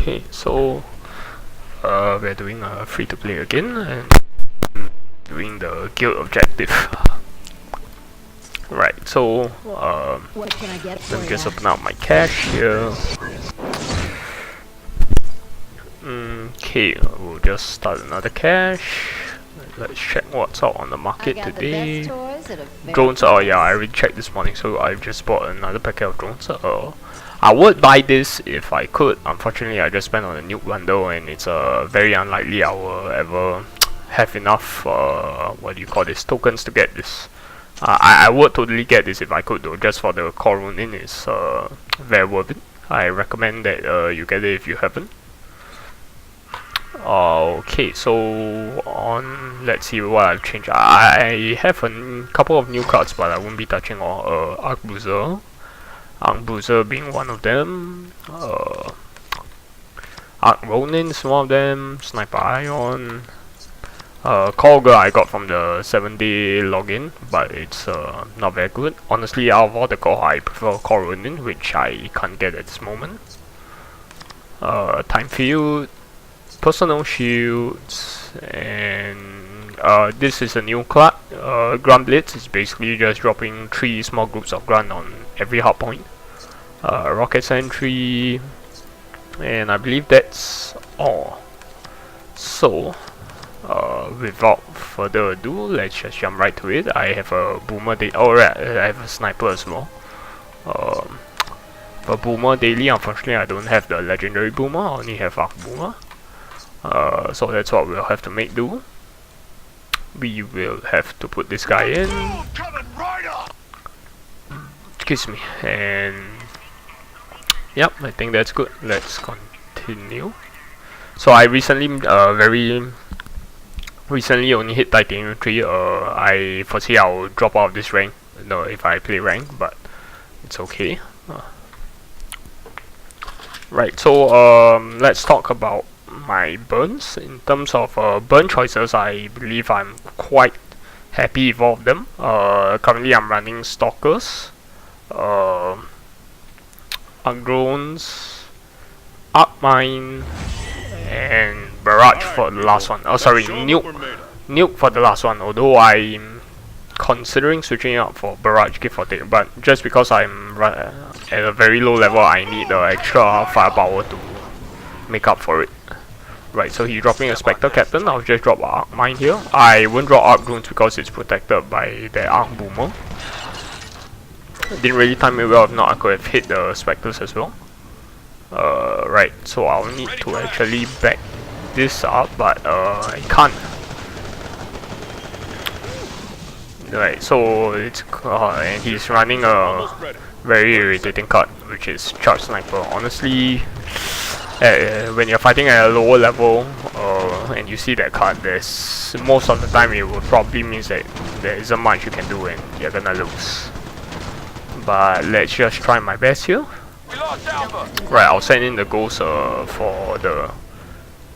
Okay, so we're doing a free-to-play again and doing the guild objective. Right, so let me just open up my cache here. Okay, we'll just start another cache. Let's check what's out on the market today. Drones, oh yeah, I already checked this morning, so I've just bought another packet of drones. I would buy this if I could. Unfortunately, I just spent on a nuke bundle, and it's very unlikely I will ever have enough what do you call this, tokens to get this. I would totally get this if I could though, just for the core rune is very worth it. I recommend that you get it if you haven't. Okay, so let's see what I've changed. I have a couple of new cards, but I won't be touching all. Arc Bruiser being one of them. Arc Ronin is one of them. Sniper Ion. Call Girl I got from the 7-day login, but it's not very good. Honestly, out of all the core, I prefer Call Ronin, which I can't get at this moment. Time Field, Personal Shields, and this is a new card. Grunt Blitz is basically just dropping 3 small groups of grunt on every hard point. Rocket Sentry, and I believe that's all. So without further ado, let's just jump right to it. I have a Boomer Daily. Oh right, I have a Sniper as well. For Boomer Daily, unfortunately I don't have the Legendary Boomer, I only have Arc Boomer. So that's what we'll have to make do. We will have to put this guy in. Excuse me. And yep, I think that's good. Let's continue. So I recently very recently only hit Titanium 3. I foresee I'll drop out of this rank if I play rank, but it's okay. Right, so let's talk about my burns. In terms of burn choices, I believe I'm quite happy with all of them. Currently I'm running Stalkers, Arc Drones, Arc Mine, and Barrage for the last one. Oh sorry, Nuke for the last one, although I'm considering switching out for Barrage, give or take, but just because I'm at a very low level, I need the extra firepower to make up for it. Right, so he's dropping a Spectre Captain. I'll just drop Arc Mine here. I won't drop Arc Drones because it's protected by the Arc Boomer. Didn't really time it well, if not I could have hit the Spectres as well. Right, so I'll need to actually back this up, but I can't. Right, so it's and he's running a very irritating card, which is Charge Sniper. Honestly, when you're fighting at a lower level and you see that card, there's most of the time it would probably means that there isn't much you can do and you're gonna lose. But let's just try my best here. Right, I'll send in the ghost for the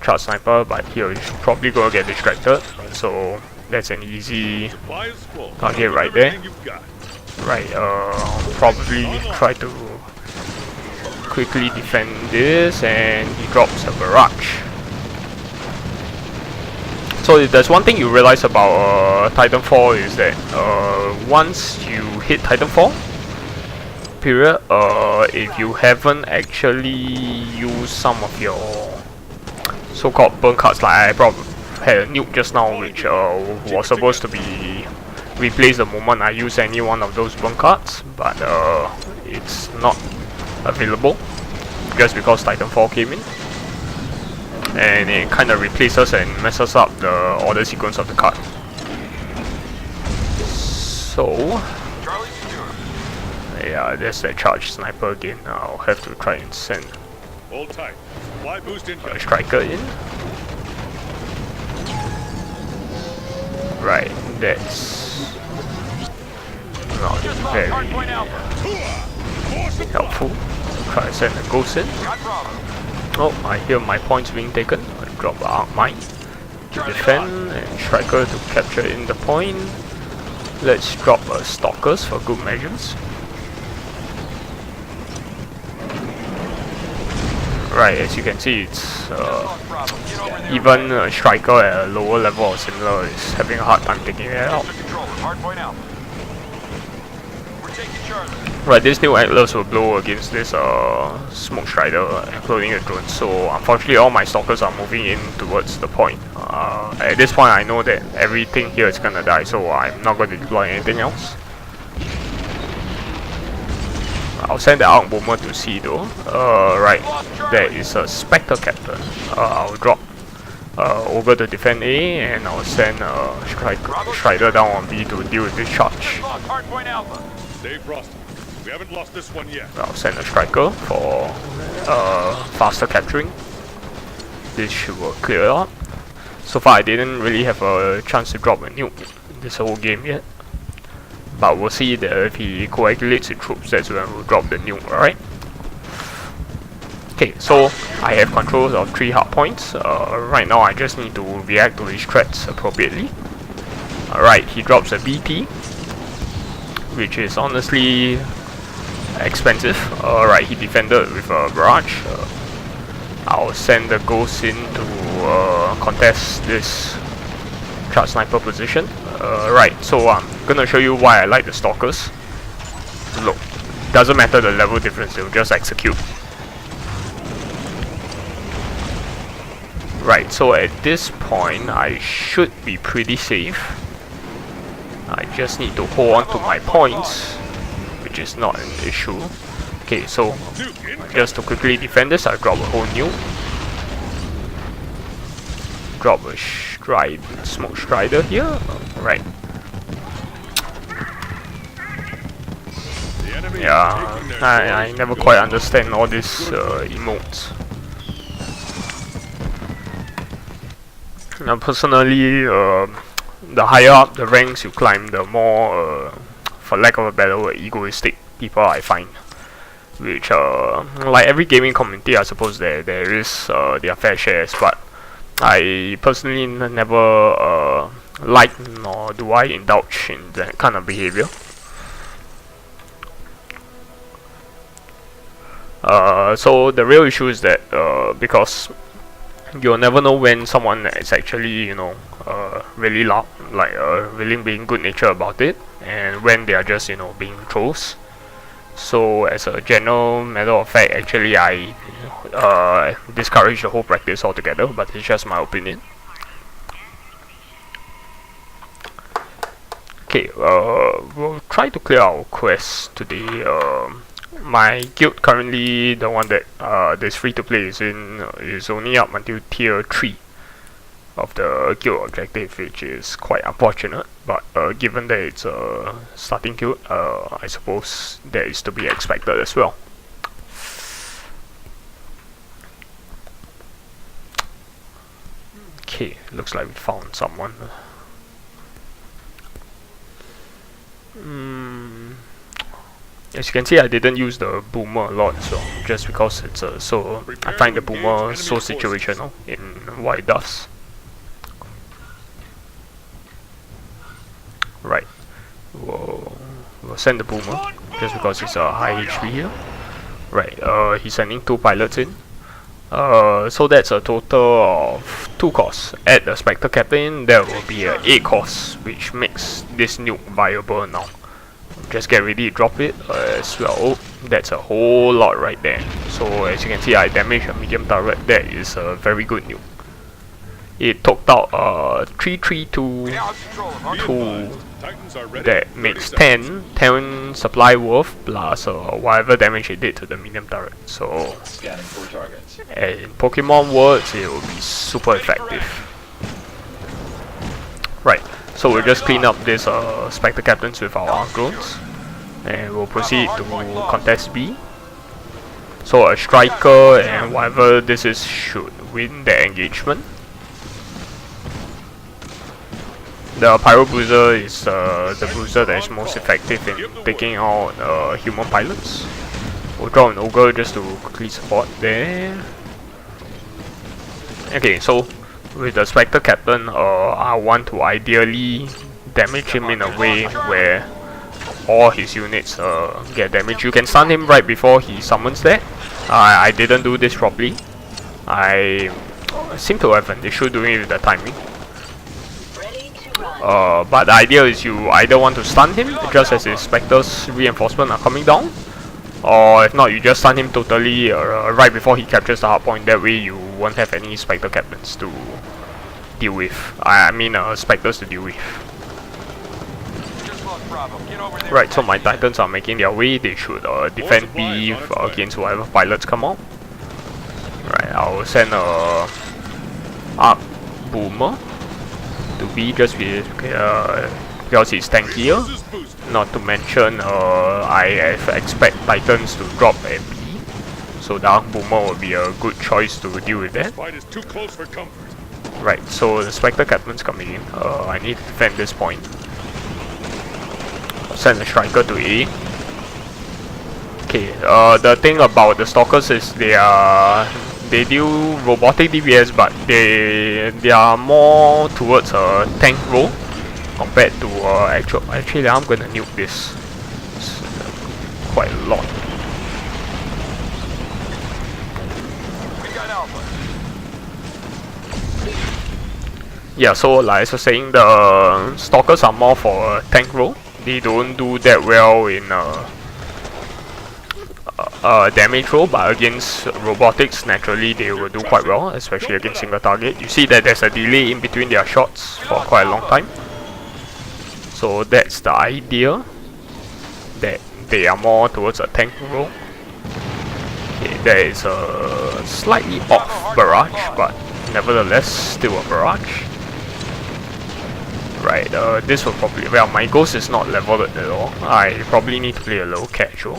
Charge Sniper, but he's probably gonna get distracted, so that's an easy target right there. Right, I'll probably try to quickly defend this, and he drops a Barrage. So if there's one thing you realize about Titanfall is that once you hit Titanfall period, if you haven't actually used some of your so-called burn cards, like I probably had a nuke just now, which was supposed to be replaced the moment I use any one of those burn cards, but it's not available just because Titanfall came in, and it kind of replaces and messes up the order sequence of the card. So yeah, there's that Charge Sniper again. I'll have to try and send a Striker in. Right, that's not very helpful. Try and send a Ghost in. Oh, I hear my points being taken. I'll drop the Arc Mine to defend and Striker to capture in the point. Let's drop a Stalkers for good measures. Right, Right, as you can see, it's even a striker at a lower level or similar is having a hard time taking it out. Right, this new Atlas will blow against this Smoke Strider, including the drone. So unfortunately, all my stalkers are moving in towards the point. At this point, I know that everything here is gonna die, so I'm not going to deploy anything else. I'll send the Arc Boomer to C though. Right, there is a Spectre Captain. I'll drop over to defend A, and I'll send Strider down on B to deal with this charge. We haven't lost this one yet. I'll send a Striker for faster capturing. This should work clear up. So far I didn't really have a chance to drop a nuke this whole game yet. But we'll see that if he coagulates his troops, that's when we'll drop the nuke, alright? Okay, so I have controls of 3 hard points. Right now I just need to react to his threats appropriately. Alright, he drops a BT, which is honestly expensive. Alright, he defended with a barrage. I'll send the Ghost in to contest this charge sniper position. Right, so I'm gonna show you why I like the stalkers. Look, doesn't matter the level difference, they'll just execute. Right, so at this point I should be pretty safe. I just need to hold on to my points, which is not an issue. Okay, so just to quickly defend this, I'll drop a whole nuke. Drop a Smoke Strider here. Right. Yeah, I never quite understand all these emotes. Now personally, the higher up the ranks you climb, the more, for lack of a better word, egoistic people I find. Which, like every gaming community, I suppose there is their fair shares, but I personally never like nor do I indulge in that kind of behavior. So the real issue is that because you'll never know when someone is actually, you know, really loud, like really being good natured about it, and when they are just, you know, being trolls. So as a general matter of fact, actually I discourage the whole practice altogether, but it's just my opinion. Okay, we'll try to clear our quest today. My guild currently, the one that that's free to play is in, is only up until tier 3 of the guild objective, which is quite unfortunate, but given that it's a starting guild, I suppose that is to be expected as well. Okay, looks like we found someone. As you can see, I didn't use the boomer a lot, so just because it's so I find the boomer so situational in what it does. Right, we'll send the boomer just because it's a high HP here. Right, he's sending 2 pilots in. So that's a total of 2 costs. Add the Spectre Captain, there will be 8 costs, which makes this nuke viable now. Just get ready to drop it as well. Oh, that's a whole lot right there. So as you can see, I damaged a medium turret. That is a very good nuke. It took out 332 2. That makes 10 supply worth plus whatever damage it did to the medium turret. So in Pokemon words, it will be super effective. Right, so we'll just clean up this Spectre Captains with our arc drones, and we'll proceed to contest B. So a striker and whatever this is should win the engagement. The Pyro Bruiser is the bruiser that is most effective in taking out human pilots. We'll draw an Ogre just to quickly support there. Okay, so with the Spectre Captain, I want to ideally damage him in a way where all his units get damaged. You can stun him right before he summons that. I didn't do this properly. I seem to have an issue doing it with the timing. But the idea is you either want to stun him just as his Spectre's reinforcement are coming down, or if not, you just stun him totally right before he captures the hard point. That way you won't have any Spectre captains to deal with. I mean Spectres to deal with. Right, so my Titans are making their way. They should defend B against whatever pilots come out. Right, I'll send a Arc Boomer to B just because it's tankier. Not to mention, I expect Titans to drop at B, so the Arc Boomer will be a good choice to deal with that. Right, so the Spectre Captain's coming in. I need to defend this point. Send a Striker to A. Okay, the thing about the Stalkers is they deal robotic DPS, but they are more towards a tank role compared to actually I'm gonna nuke this. It's quite a lot. Yeah, so like I was saying, the Stalkers are more for a tank role. They don't do that well in damage roll, but against robotics, naturally they will do quite well, especially against single target. You see that there's a delay in between their shots for quite a long time. So that's the idea, that they are more towards a tank role. Okay, there is a slightly off barrage, but nevertheless still a barrage. Right, this will probably... well, my ghost is not leveled at all. I probably need to play a little casual.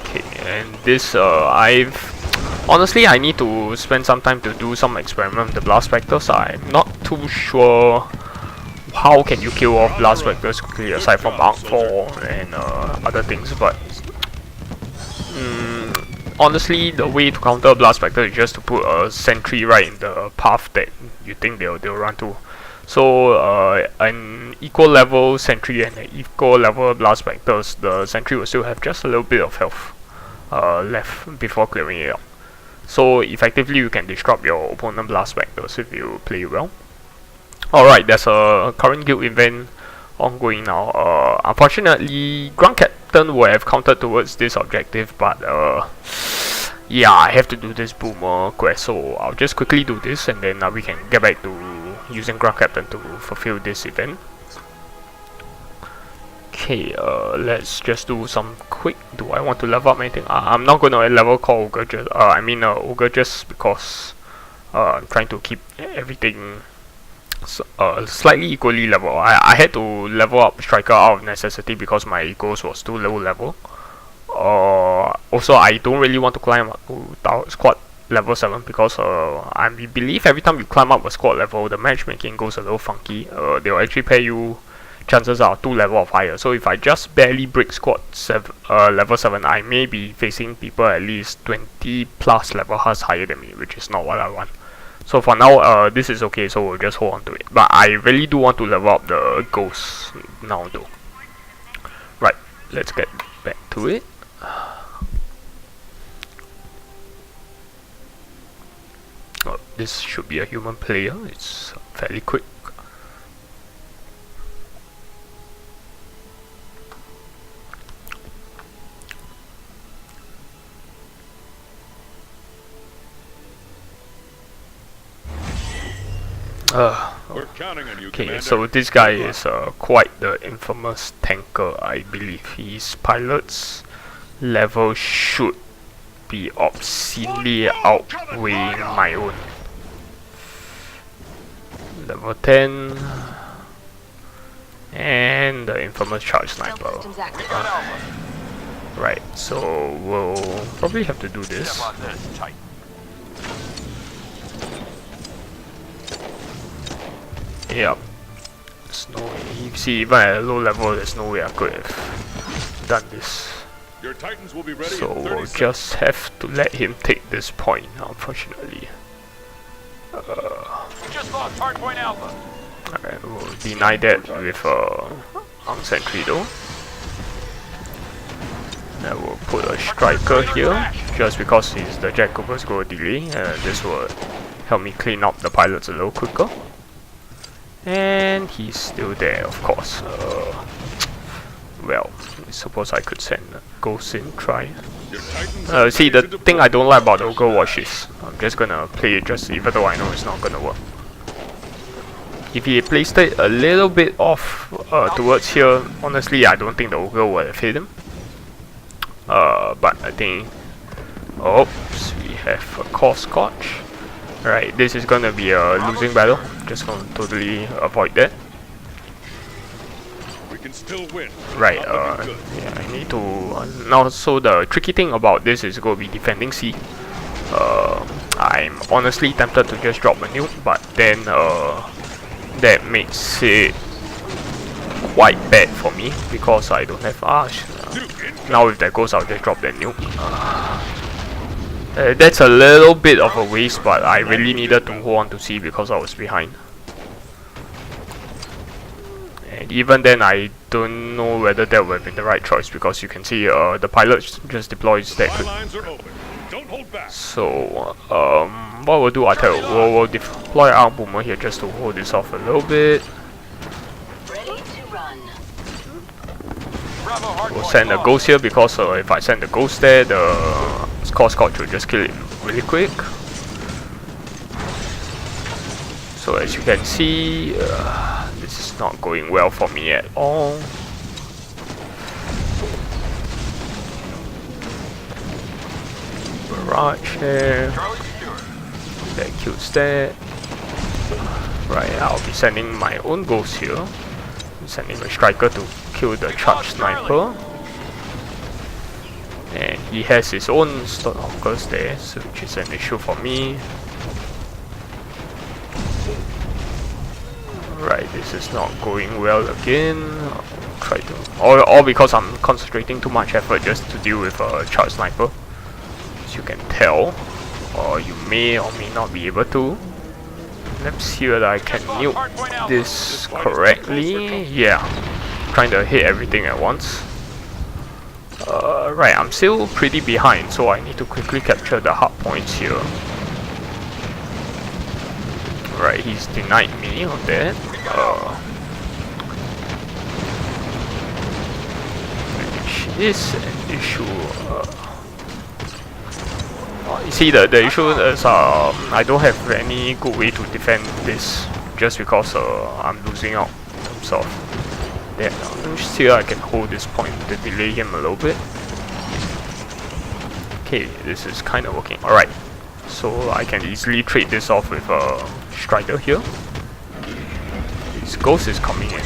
Okay, and this, honestly, I need to spend some time to do some experiment with the Blast Spectres. I'm not too sure how can you kill off Blast Spectres quickly aside from Arc 4 and other things, but... honestly, the way to counter Blast Spectre is just to put a sentry right in the path that you think they'll run to. So an equal level sentry and an equal level Blast Spectres, the sentry will still have just a little bit of health left before clearing it out. So effectively you can disrupt your opponent Blast Spectres if you play well. Alright, there's a current guild event ongoing now. Unfortunately, Ground Captain would have counted towards this objective, but yeah, I have to do this Boomer quest, so I'll just quickly do this and then we can get back to using Ground Captain to fulfill this event. Okay, let's just do some quick... do I want to level up anything? I'm not going to level call Ogre just... Ogre just because I'm trying to keep everything slightly equally level. I had to level up Striker out of necessity because my ghost was too low level. Also, I don't really want to climb up to squad level 7 because I believe every time you climb up a squad level, the matchmaking goes a little funky. They'll actually pay you, chances are 2 level or higher. So if I just barely break squad level 7, I may be facing people at least 20 plus level higher than me, which is not what I want. So for now, this is okay, so we'll just hold on to it. But I really do want to level up the ghosts now though. Right, let's get back to it. Oh, this should be a human player, it's fairly quick. We're counting on you, okay, Commander. so this guy is quite the infamous tanker, I believe. His pilot's level should be obscenely outweighing my own. Level 10. And the infamous charge sniper. Right, so we'll probably have to do this. Yep. There's no way. You see, even at a low level, there's no way I could have done this. Your Titans will be ready So in 30 we'll seconds. just have to let him take this point, unfortunately. Just lost hardpoint Alpha. Alright, we'll deny that with Arc Sentry though. I will put a striker here, just because he's the Jack Cooper's go delay, and this will help me clean up the pilots a little quicker. And he's still there, of course. Well, I suppose I could send a Ghost in, try. See, the thing I don't like about Overwatch is I'm just gonna play it just even though I know it's not gonna work. If he placed it a little bit off towards here, honestly I don't think the ogre would have hit him. But I think, oops, we have a core scotch. Right, this is gonna be a losing battle. Just gonna totally avoid that. We can still win. Right, yeah, I need to now. So the tricky thing about this is going to be defending C. I'm honestly tempted to just drop a nuke, but then that makes it quite bad for me because I don't have Arch. Now if that goes, I'll just drop that nuke. That's a little bit of a waste, but I really needed to hold on to C because I was behind. And even then, I don't know whether that would have been the right choice because you can see the pilot just deploys that quick. So, what we'll do, I tell you, we'll deploy our boomer here just to hold this off a little bit. We'll send a ghost here because if I send the ghost there, the core scotch will just kill it really quick. So as you can see, this is not going well for me at all. Barrage there. That kills that. Right, I'll be sending my own ghost here. I'm sending a striker to kill the charge sniper. And he has his own stalkers there, so which is an issue for me. Right, this is not going well again. I'll try to, all because I'm concentrating too much effort just to deal with a charge sniper, as you can tell, or you may or may not be able to. Let's see whether I can nuke this correctly. Yeah, trying to hit everything at once. Right, I'm still pretty behind, so I need to quickly capture the hard points here. Right, he's denied me on that. Which is an issue. You see, the issue is I don't have any good way to defend this just because I'm losing out in terms of that. Let me see if I can hold this point to delay him a little bit. Okay, this is kind of working. Alright, so I can easily trade this off with a strider here. His ghost is coming in,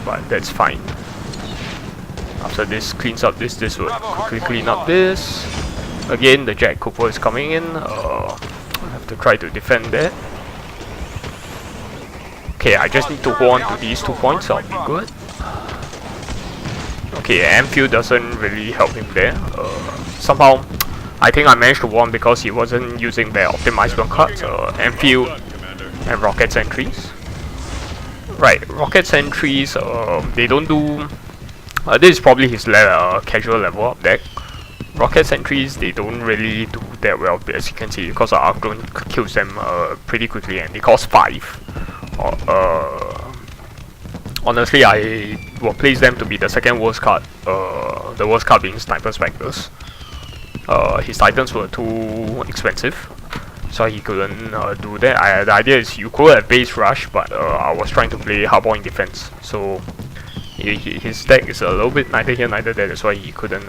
but that's fine. After this cleans up this will quickly clean up this. Again, the Jack Cooper is coming in. I have to try to defend that. Okay, I just need to hold on to these 2 points, I'll be good. Okay, Amphield doesn't really help him there. Somehow, I think I managed to win because he wasn't using their optimized one cards, Amphield and Rocket Sentries. Right, Rocket Sentries, they don't do... this is probably his casual level up deck. Rocket Sentries, they don't really do that well, as you can see, because our Archdrone kills them pretty quickly and they cost 5. Honestly, I will place them to be the second worst card, the worst card being Sniper Spectres. His Titans were too expensive, so he couldn't do that. The idea is you could have base rush, but I was trying to play hardball in defense, so his deck is a little bit neither here neither there, that's why he couldn't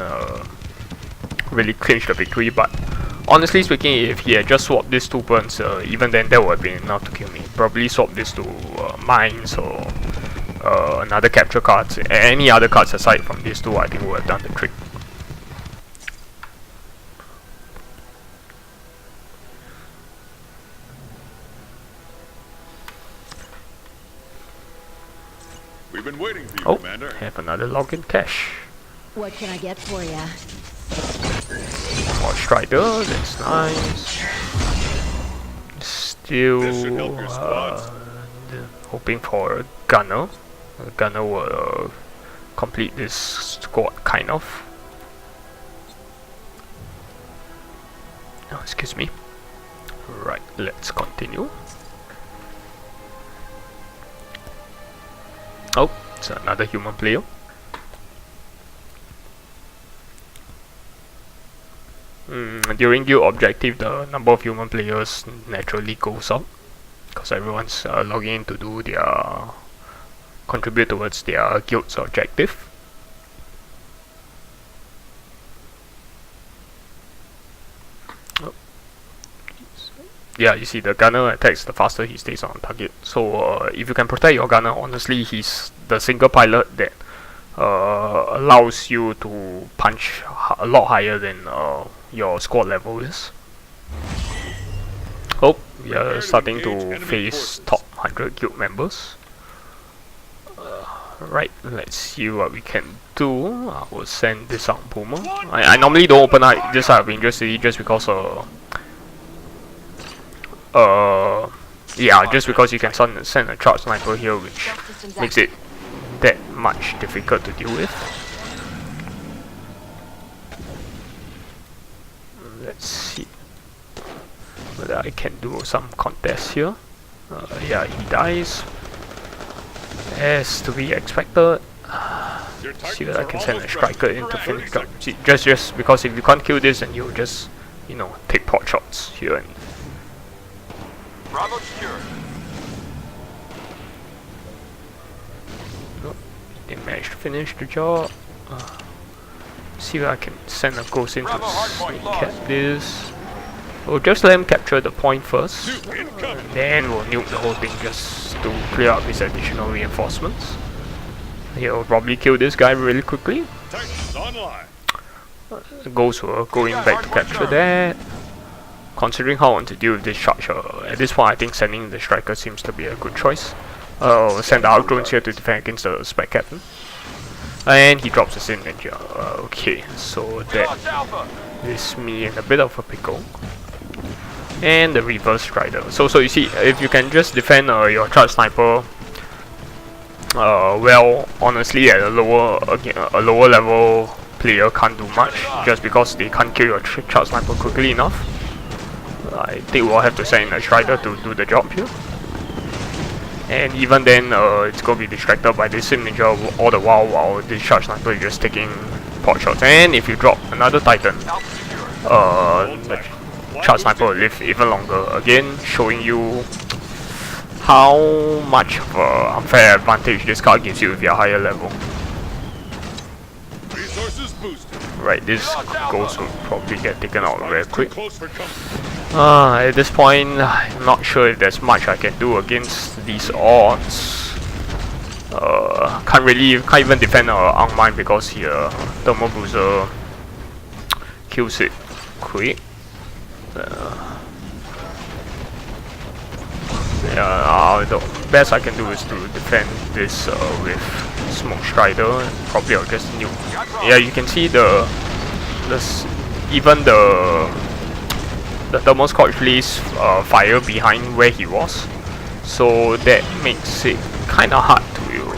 really clinch the victory. But honestly speaking, if he had just swapped these 2 burns, even then that would have been enough to kill me. Probably swap this to mines or another capture cards. Any other cards aside from these 2, I think would have done the trick. We've been waiting for you, Oh, Commander. have another login cache. What can I get for ya? More Strider, that's nice. Still hoping for a Gunner. A Gunner will complete this squad, kind of. excuse me. Right, let's continue. Oh, it's another human player. During guild objective, the number of human players naturally goes up because everyone's logging in to do their contribute towards their guild's objective. Yeah, you see the gunner attacks, the faster he stays on target. So if you can protect your gunner, honestly, he's the single pilot that allows you to punch a lot higher than your squad level is. Oh, we are starting to face top 100 guild members. Right, let's see what we can do. I will send this out Boomer. I normally don't open up this out of interest just because yeah, just because you can send a charge sniper here, which makes it that much difficult to deal with. Let's see whether I can do some contest here. Yeah, he dies. As to be expected. See whether I can send a striker in to finish the job. See, just because if you can't kill this, then you'll just, you know, take pot shots here and. Bravo secure. Nope, didn't manage to finish the job. See if I can send a ghost in to cap this. We'll just let him capture the point first, and then we'll nuke the whole thing just to clear up his additional reinforcements. He'll probably kill this guy really quickly. Ghosts were going back to capture that. Considering how I want to deal with this charge, at this point I think sending the striker seems to be a good choice. We'll send the outdrones here to defend against the spec captain. And he drops us in ninja. Okay, so that is me in a bit of a pickle. And the reverse strider. So you see, if you can just defend your charge sniper, well, honestly, at a lower level player can't do much just because they can't kill your charge sniper quickly enough. I think we'll have to send in a strider to do the job here. And even then, it's gonna be distracted by this sim ninja all the while this charge sniper is just taking pot shots. And if you drop another Titan, the charge sniper will live even longer. Again, showing you how much of an unfair advantage this card gives you if you're higher level. Right, this ghost will probably get taken out very quick. At this point, I'm not sure if there's much I can do against these odds. Can't even defend Arc Mine because here Thermal Bruiser kills it quick. Yeah, the best I can do is to defend this with Smoke Strider, and probably I'll just nuke. Yeah, you can see even the thermal scorch lays fire behind where he was, so that makes it kind of hard to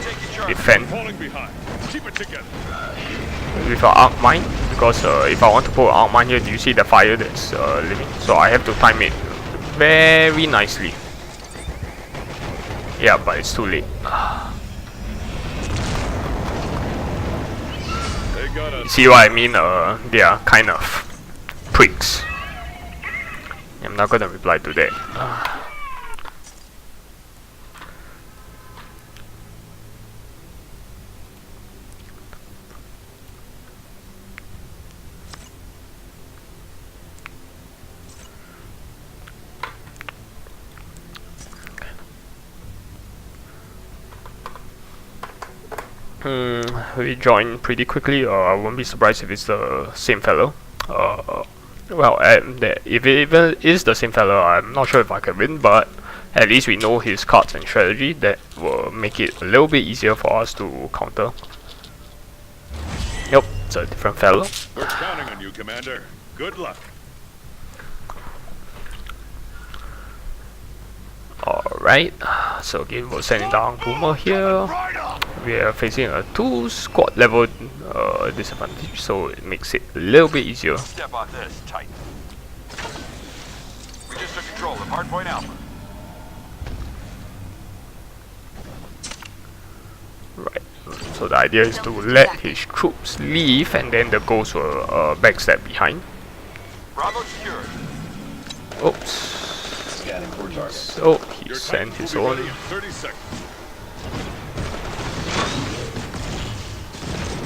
defend with our Arc Mine, because if I want to put an Arc Mine here, do you see the fire that's living? So I have to time it very nicely. Yeah, but it's too late. See what I mean? They are kind of pricks. I'm not gonna reply to that. We join pretty quickly. I won't be surprised if it's the same fellow. Well, if it even is the same fellow, I'm not sure if I can win, but at least we know his cards and strategy. That will make it a little bit easier for us to counter. Yep, it's a different fellow. We're counting on you, Commander. Good luck. Alright, so again we're sending down Boomer here. We are facing a 2 squad level disadvantage, so it makes it a little bit easier. Step on this, Titan. control of Hardpoint Alpha. Right. So the idea is to let his troops leave, and then the ghost will backstab behind. Bravo secured. Oops. So he Your sent Titans his will be own. ready in 30 seconds.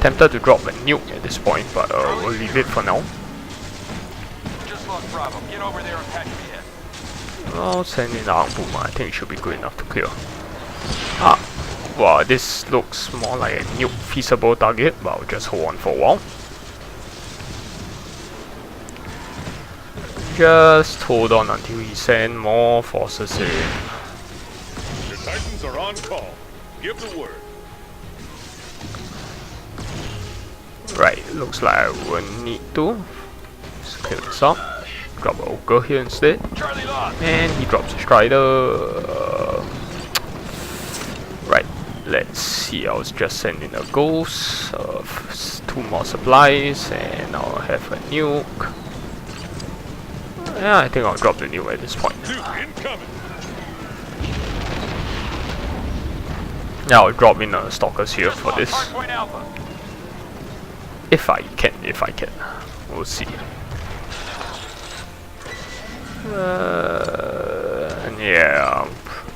Tempted to drop a nuke at this point, but we'll leave it for now. Just lost Bravo. Get over there and patch me in. I'll send in Arc Boomer. I think it should be good enough to clear. Ah, wow, this looks more like a nuke feasible target, but I'll just hold on for a while. Just hold on until he send more forces in. Your Titans are on call. Give the word. Right, looks like I will need to. Let's clear this up. Drop a ogre here instead. Charlie lost. And he drops a strider. Right, let's see. I was just sending a ghost of 2 more supplies, and I'll have a nuke. Yeah, I think I'll drop the nuke at this point. Nuke incoming. Yeah, I'll drop in stalkers here for this. Hardpoint Alpha. If I can. We'll see. And yeah,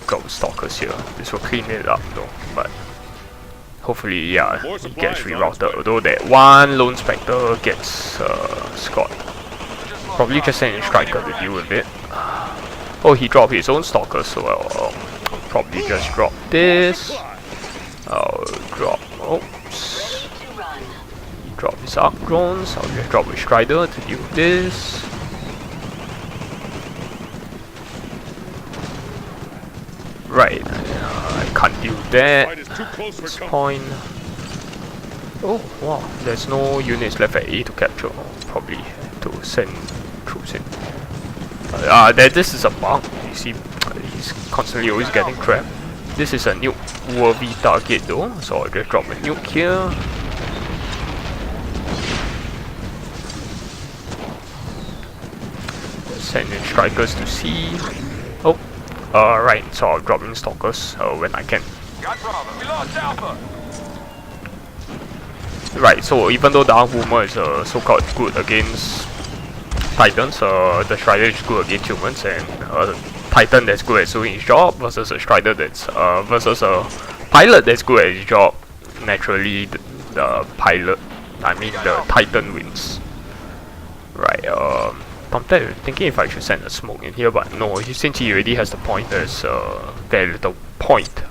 got stalkers here. This will clean it up though, but hopefully, yeah, it gets rerouted. Although that one lone spectre gets scored. Probably just send in striker to deal with it. Oh, he dropped his own stalkers, so I'll probably just drop this. I'll drop. Oops. He dropped his arc drones. I'll just drop a strider to deal with this. Right, I can't do that Fight is too close at this for point. Oh wow, there's no units left at A to capture. Probably have to send troops in. This is a bug. You see, he's constantly always getting trapped. This is a nuke-worthy target though, so I'll just drop a nuke here. Send in strikers to C. Oh. Right, so I'll drop in stalkers when I can. Got Bravo. We lost Alpha. Right, so even though the Arc Boomer is so-called good against Titans, the Strider is good against humans, and a Titan that's good at doing his job versus a Strider that's versus a pilot that's good at his job. Naturally, the Titan wins. Right, I'm thinking if I should send a smoke in here, but no, since he already has the point, there's very little point.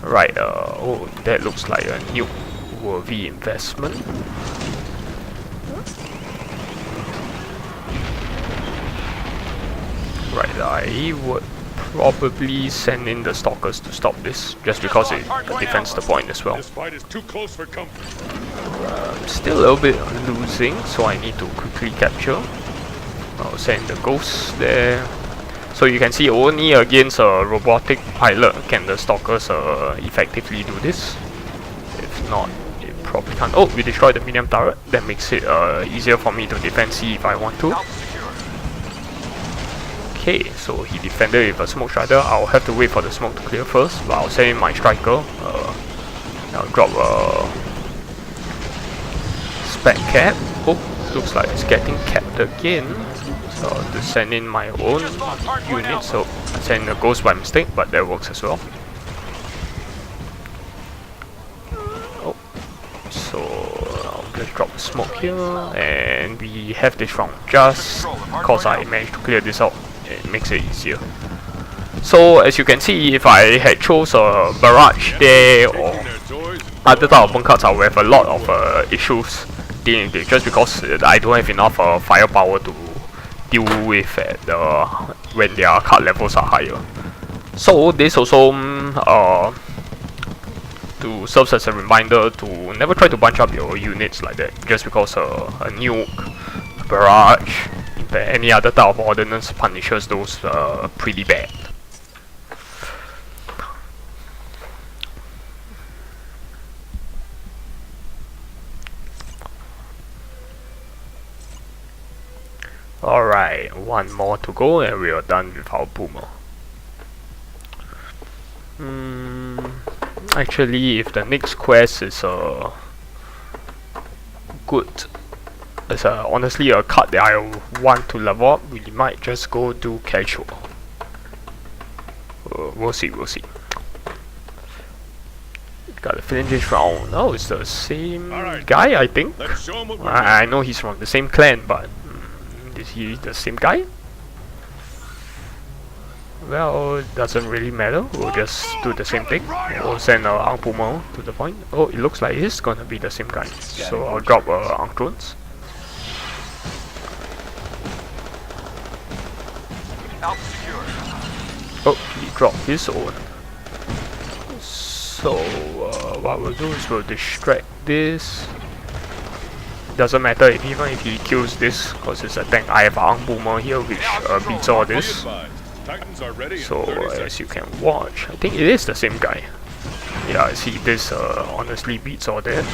Right, oh, that looks like a nuke-worthy investment. Right, I would probably send in the stalkers to stop this, just because it defends the point as well. This fight is too close for comfort. Still a little bit losing, so I need to quickly capture. I'll send the ghost there. So you can see only against a robotic pilot can the stalkers effectively do this. If not, it probably can't. Oh, we destroyed the medium turret. That makes it easier for me to defend C if I want to. Okay, so he defended with a smoke strider. I'll have to wait for the smoke to clear first, but I'll send in my striker. I'll drop a spec cap. Oh, looks like it's getting capped again. So to send in my own unit, so I send a ghost by mistake, but that works as well. Oh, so I'll just drop a smoke here, and we have this round just because I managed to clear this out. It makes it easier. So as you can see, if I had chose a barrage there or other type of bunker cards, I would have a lot of issues dealing with it, just because I don't have enough firepower to deal with at when their card levels are higher. So this also to serve as a reminder to never try to bunch up your units like that, just because a nuke, a barrage, any other type of ordnance punishes those pretty bad. Alright, one more to go and we are done with our boomer. Actually, if the next quest is good, it's honestly a card that I want to level up, we might just go do casual. We'll see. Gotta finish this round. Oh, it's the same guy, I think. I know he's from the same clan, but is he the same guy? Well, it doesn't really matter. We'll just do the same thing. We'll send our Angpumo to the point. Oh, it looks like he's gonna be the same guy. So I'll drop Angtrons. Oh, he dropped his own. So what we'll do is we'll distract this. Doesn't matter even if he kills this, because it's a tank. I have an Boomer here which beats all this. So as you can watch, I think it is the same guy. Yeah, I see this honestly beats all that.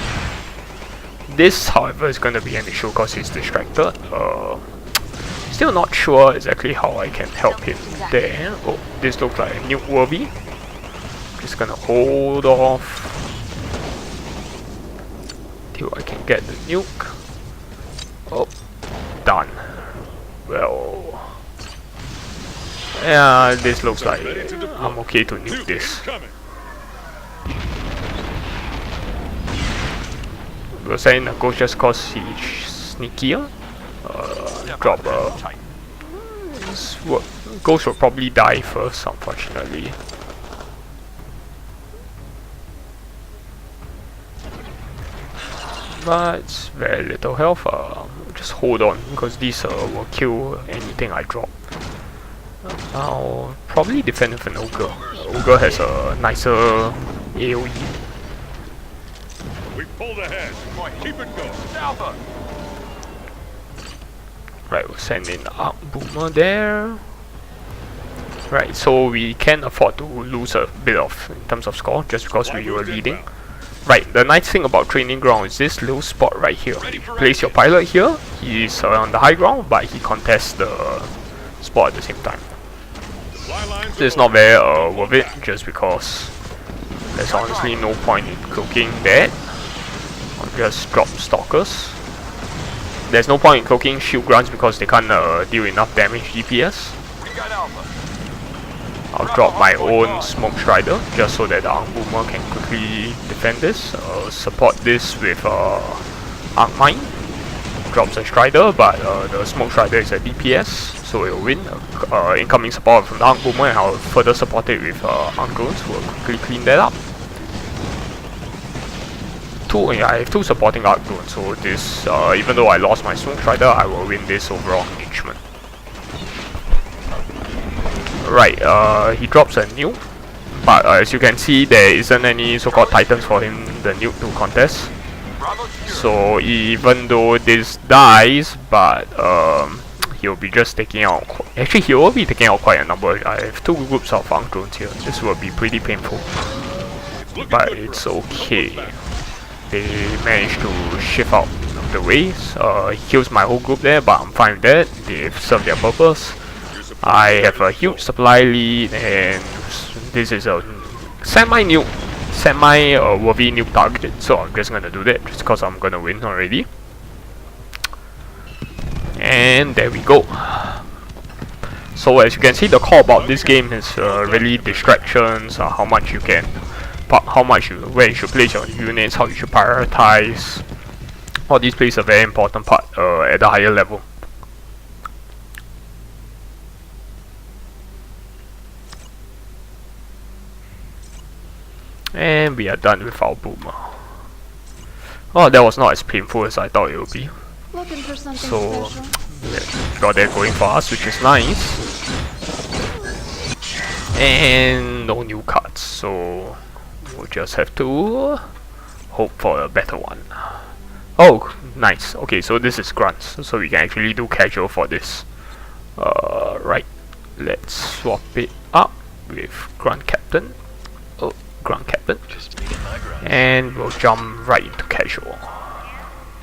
This, however, is going to be an issue because he's distracted. Still not sure exactly how I can help him there. Oh, this looks like a nuke worthy. Just gonna hold off till I can get the nuke. Oh, done. Well, yeah, this looks like I'm okay to nuke this. We're saying the ghost just cause he's sneakier. Drop ghost will probably die first, unfortunately. But it's very little health. Just hold on because these will kill anything I drop. I'll probably defend with an ogre. Ogre has a nicer AoE. We pulled ahead. Keep it going. Alpha. Right, we'll send in the Boomer there. Right, so we can afford to lose a bit of in terms of score just because we were leading. Right, the nice thing about training ground is this little spot right here. You place your pilot here, he's on the high ground, but he contests the spot at the same time. This is not very worth it, just because there's honestly no point in cloaking that. I'll just drop stalkers. There's no point in cloaking shield grunts because they can't deal enough damage DPS. I'll drop my own smoke strider just so that the arc boomer can quickly defend this. Support this with arc mine. Drops a strider, but the smoke strider is a DPS, so it will win. Incoming support from the arc boomer, and I'll further support it with arc drones. We'll quickly clean that up. I have two supporting arc drones, so this, even though I lost my smoke strider, I will win this overall engagement. Right, he drops a nuke, but as you can see, there isn't any so-called titans for him, the nuke, to contest. So even though this dies, but he'll be just taking out. Actually, he will be taking out quite a number. I have two groups of arc drones here. This will be pretty painful, but it's okay. They managed to shift out of the way. He kills my whole group there, but I'm fine with that. They've served their purpose. I have a huge supply lead, and this is a semi-worthy nuke target, so I'm just gonna do that just because I'm gonna win already. And there we go. So as you can see, the core about this game is really distractions, how much you can, where you should place your units, how you should prioritize. All these plays a very important part at the higher level. And we are done with our boomer. Oh, that was not as painful as I thought it would be. Looking for something So, special? got that going for us, which is nice. And no new cards, so we'll just have to hope for a better one. Oh, nice. Okay, so this is grunts, so we can actually do casual for this. Right, let's swap it up with grunt captain. Oh, grunt captain, and we'll jump right into casual.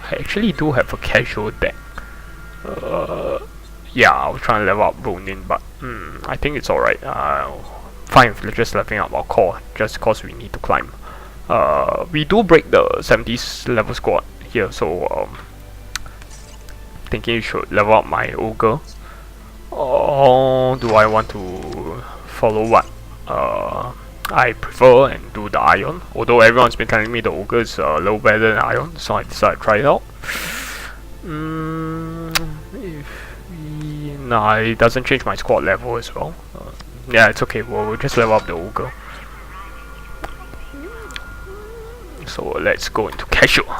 I actually do have a casual deck. yeah, I was trying to level up Ronin, but I think it's alright. Fine if we're just leveling up our core, just because we need to climb. We do break the 70s level squad here, so thinking you should level up my ogre. Or do I want to follow what I prefer and do the iron? Although everyone's been telling me the ogre is a little better than iron, so I decided to try it out. Nah, it doesn't change my squad level as well. Yeah, it's okay. We'll just level up the ogre. So let's go into casual.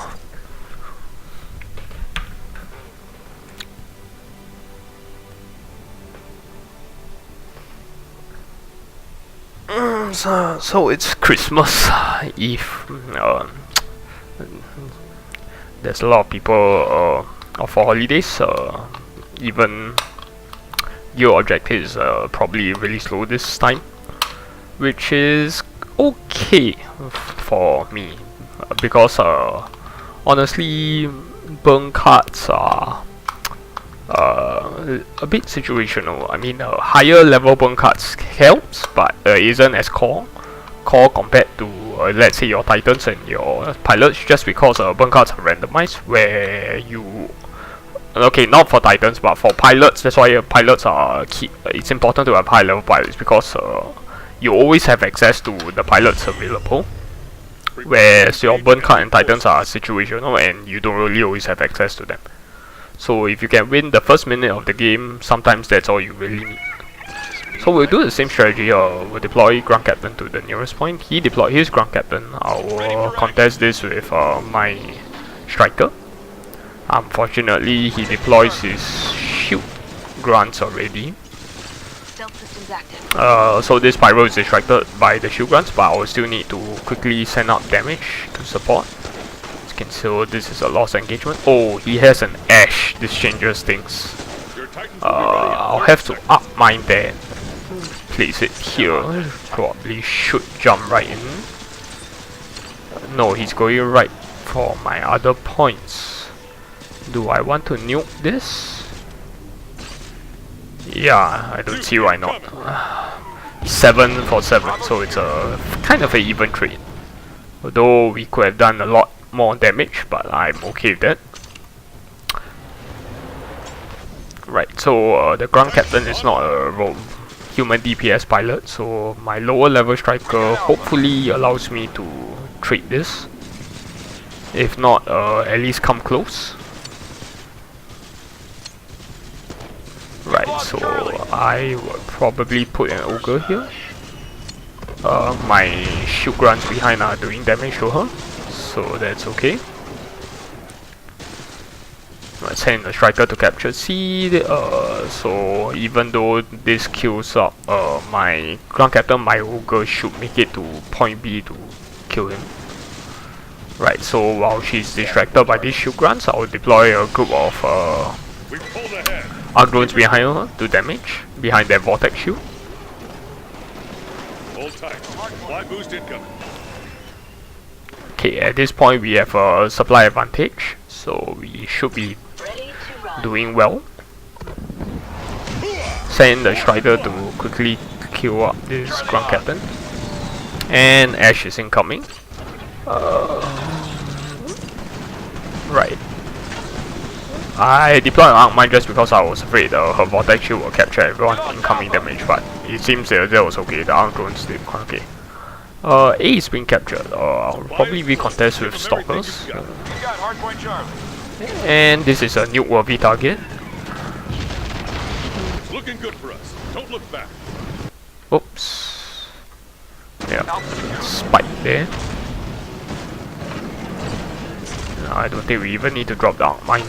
So it's Christmas Eve. There's a lot of people for holidays. Even your objectives are probably really slow this time, which is okay for me because honestly, burn cards are a bit situational. I mean, higher level burn cards helps, but isn't as core compared to let's say your titans and your pilots, just because burn cards are randomized, where you not for titans but for pilots. That's why pilots are key. It's important to have high level pilots because you always have access to the pilots available, whereas your burn card and titans are situational and you don't really always have access to them. So if you can win the first minute of the game, sometimes that's all you really need. So we'll do the same strategy. We'll deploy Ground Captain to the nearest point. He deployed his Ground Captain. I will contest this with my Striker. Unfortunately, he deploys his shield grunts already. So this Pyro is distracted by the shield grunts, but I will still need to quickly send out damage to support. So this is a lost engagement. Oh, he has an Ash. This changes things. I'll have to up mine there. Place it here. Probably should jump right in. No, he's going right for my other points. Do I want to nuke this? Yeah, I don't see why not. 7 for 7, so it's a kind of an even trade. Although we could have done a lot more damage, but I'm okay with that. Right, so the Ground Captain is not a human DPS pilot, so my lower level Striker hopefully allows me to trade this. If not, at least come close. Right, so I would probably put an Ogre here. My shield grunts behind are doing damage to her, so that's okay. Let's send the Striker to capture C. So even though this kills up my Ground Captain, my Ogre should make it to point B to kill him. Right, so while she's distracted by these shield grunts, I'll deploy a group of Arc drones behind her to damage behind their vortex shield. Hold tight. Fly boost incoming. Okay, at this point we have a supply advantage, so we should be doing well. Send the Strider to quickly kill up this Ground Captain. And Ash is incoming. Right. I deployed an Arc Mine just because I was afraid her Vortex Shield will capture everyone incoming damage, but it seems that was okay. The Arc Drones did quite okay. A is being captured. I'll probably recontest with Stalkers. And this is a nuke worthy target. It's looking good for us. Don't look back. Oops. Yeah. Spike there. No, I don't think we even need to drop down mine.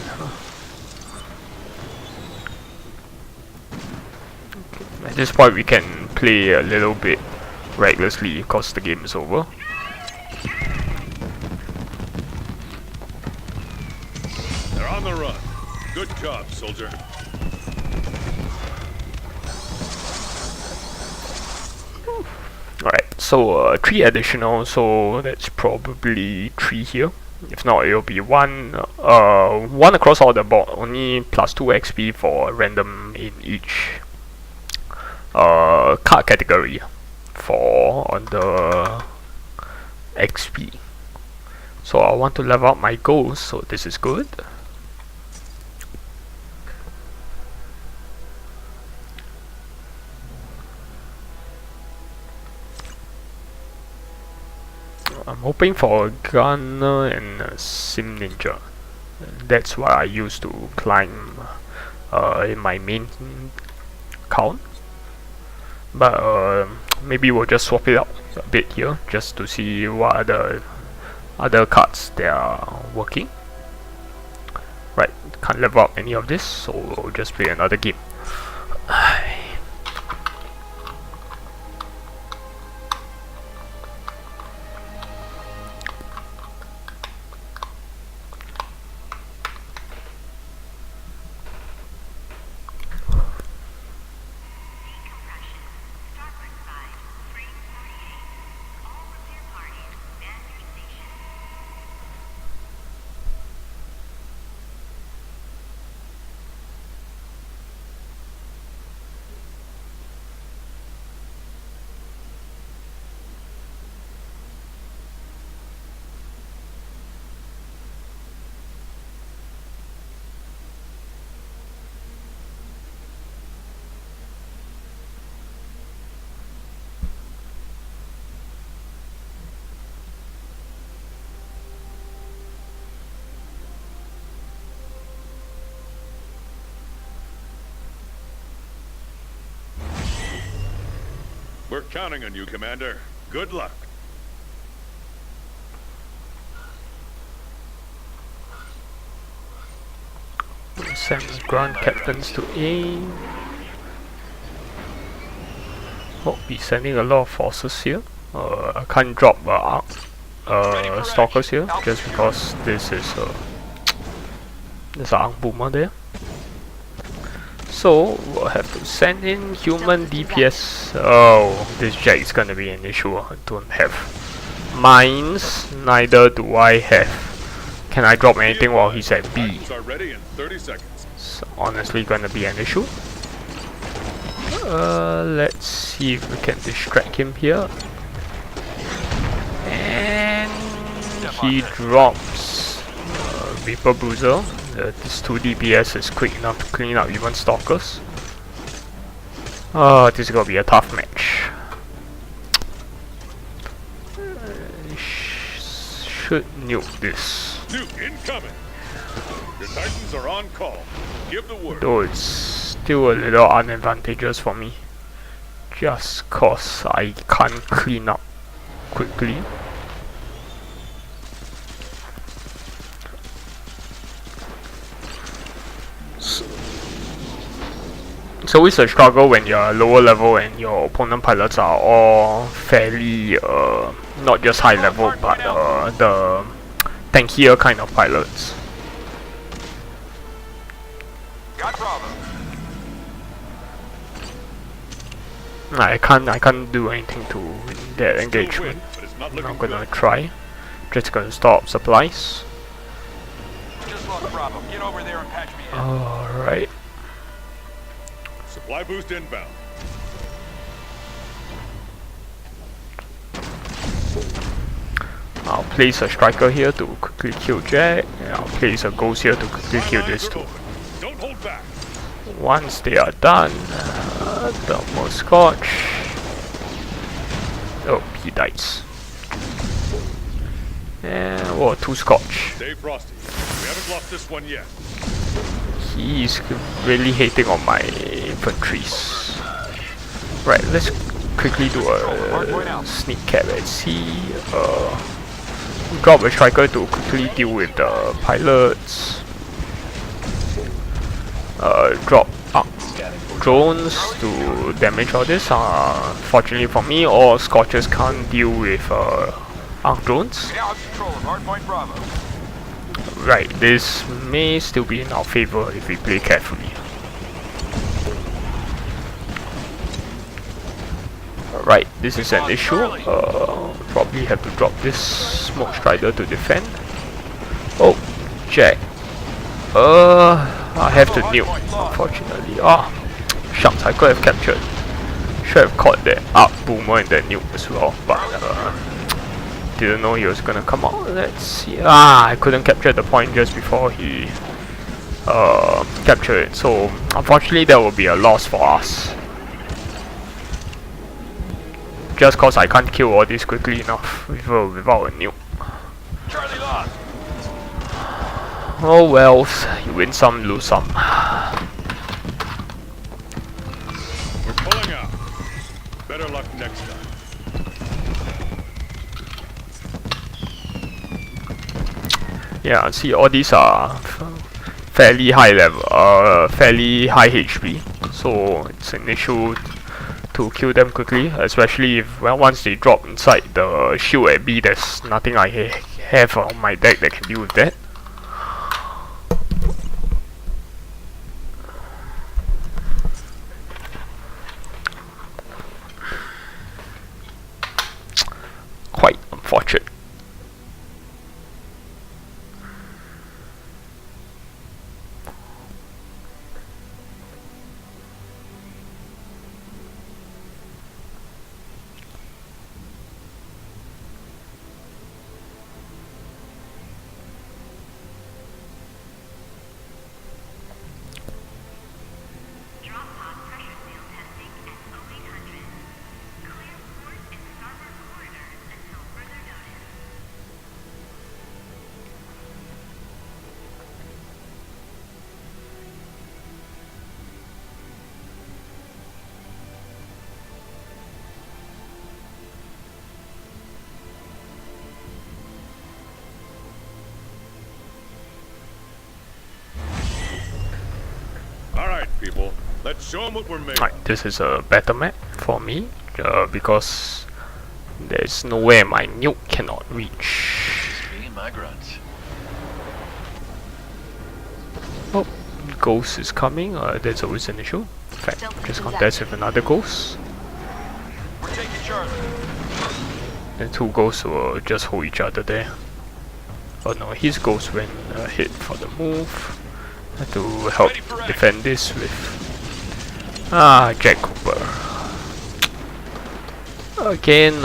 At this point we can play a little bit recklessly because the game is over. They're on the run. Good job, soldier. Alright, so 3 additional, so that's probably 3 here. If not, it'll be one across all the board. Only +2 XP for random in each card category for on the XP. So I want to level up my goals, so this is good. I'm hoping for a gunner and a sim ninja. That's what I used to climb in my main count. But maybe we'll just swap it out a bit here just to see what other cards that are working. Right, can't level up any of this, so we'll just play another game. We're counting on you, Commander. Good luck. Send ground captains to aim. Oh, be sending a lot of forces here. I can't drop stalkers here just because this is there's an Arc Boomer there. So we'll have to send in human DPS. Oh, this jet is gonna be an issue. I don't have mines, neither do I have. Can I drop anything while he's at B? Titans are ready in 30 seconds. It's honestly gonna be an issue. Let's see if we can distract him here. And he drops Reaper Bruiser. This 2 DPS is quick enough to clean up even stalkers. Oh, this is gonna be a tough match. Should nuke this. Nuke incoming. Your Titans are on call. Give the word. Though it's still a little unadvantageous for me. Just cause I can't clean up quickly. It's always a struggle when you're lower level and your opponent pilots are all fairly not just high level but the tankier kind of pilots. Got Bravo. I can't do anything to win that engagement. I'm not gonna try. Just gonna stop supplies. Just lost Bravo. Get over there and patch me in. Alright. Supply boost inbound. I'll place a striker here to quickly kill Jack, and I'll place a ghost here to quickly kill this too. Don't hold back. Once they are done, thermal scorch. Oh, he dies. And oh, 2 scorch. Stay frosty. We haven't lost this one yet. He's really hating on my infantries. Right, let's quickly do a sneak cap and see. Drop a striker to quickly deal with the pilots. Drop drones to damage all this. Fortunately for me, all scorches can't deal with arc drones. Now in control of hardpoint Bravo. Right, this may still be in our favor if we play carefully. Right, this is an issue. Probably have to drop this smoke strider to defend. Oh, Jack. I have to nuke, unfortunately. Ah, shucks, I could have captured. Should have caught that up boomer and that nuke as well, but didn't know he was gonna come out. Let's see. I couldn't capture the point just before he captured it. So unfortunately, that will be a loss for us. Just cause I can't kill all this quickly enough without a nuke. Charlie lost. Oh well, you win some, lose some. We're pulling out. Better luck next time. Yeah, see, all these are fairly high level, fairly high HP, so it's an issue to kill them quickly, especially if, well, once they drop inside the shield at B, there's nothing I have on my deck that can deal with that. Quite unfortunate. Alright, people. Let's show them what we're made of. Right, this is a better map for me, because there's nowhere my nuke cannot reach. Me and my grunts. Oh, ghost is coming. That's always an issue. In fact, just contest with another ghost. We're taking Charlie. Then two ghosts will just hold each other there. Oh no, his ghost went ahead for the move. Have to help defend this with Jack Cooper. Again,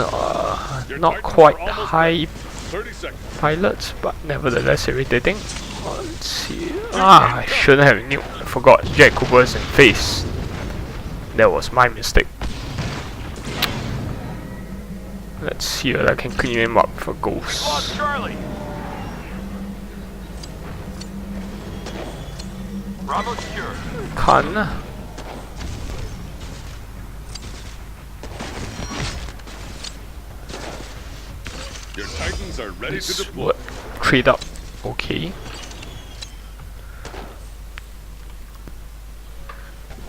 not quite high 30 seconds. pilots, but nevertheless irritating. Let's see. I shouldn't have nuked. I forgot Jack Cooper's in face. That was my mistake. Let's see if I can clean him up for ghosts. Lost Charlie. Bravo secure. Can't. Your Titans are ready to This deploy. would trade up. Okay.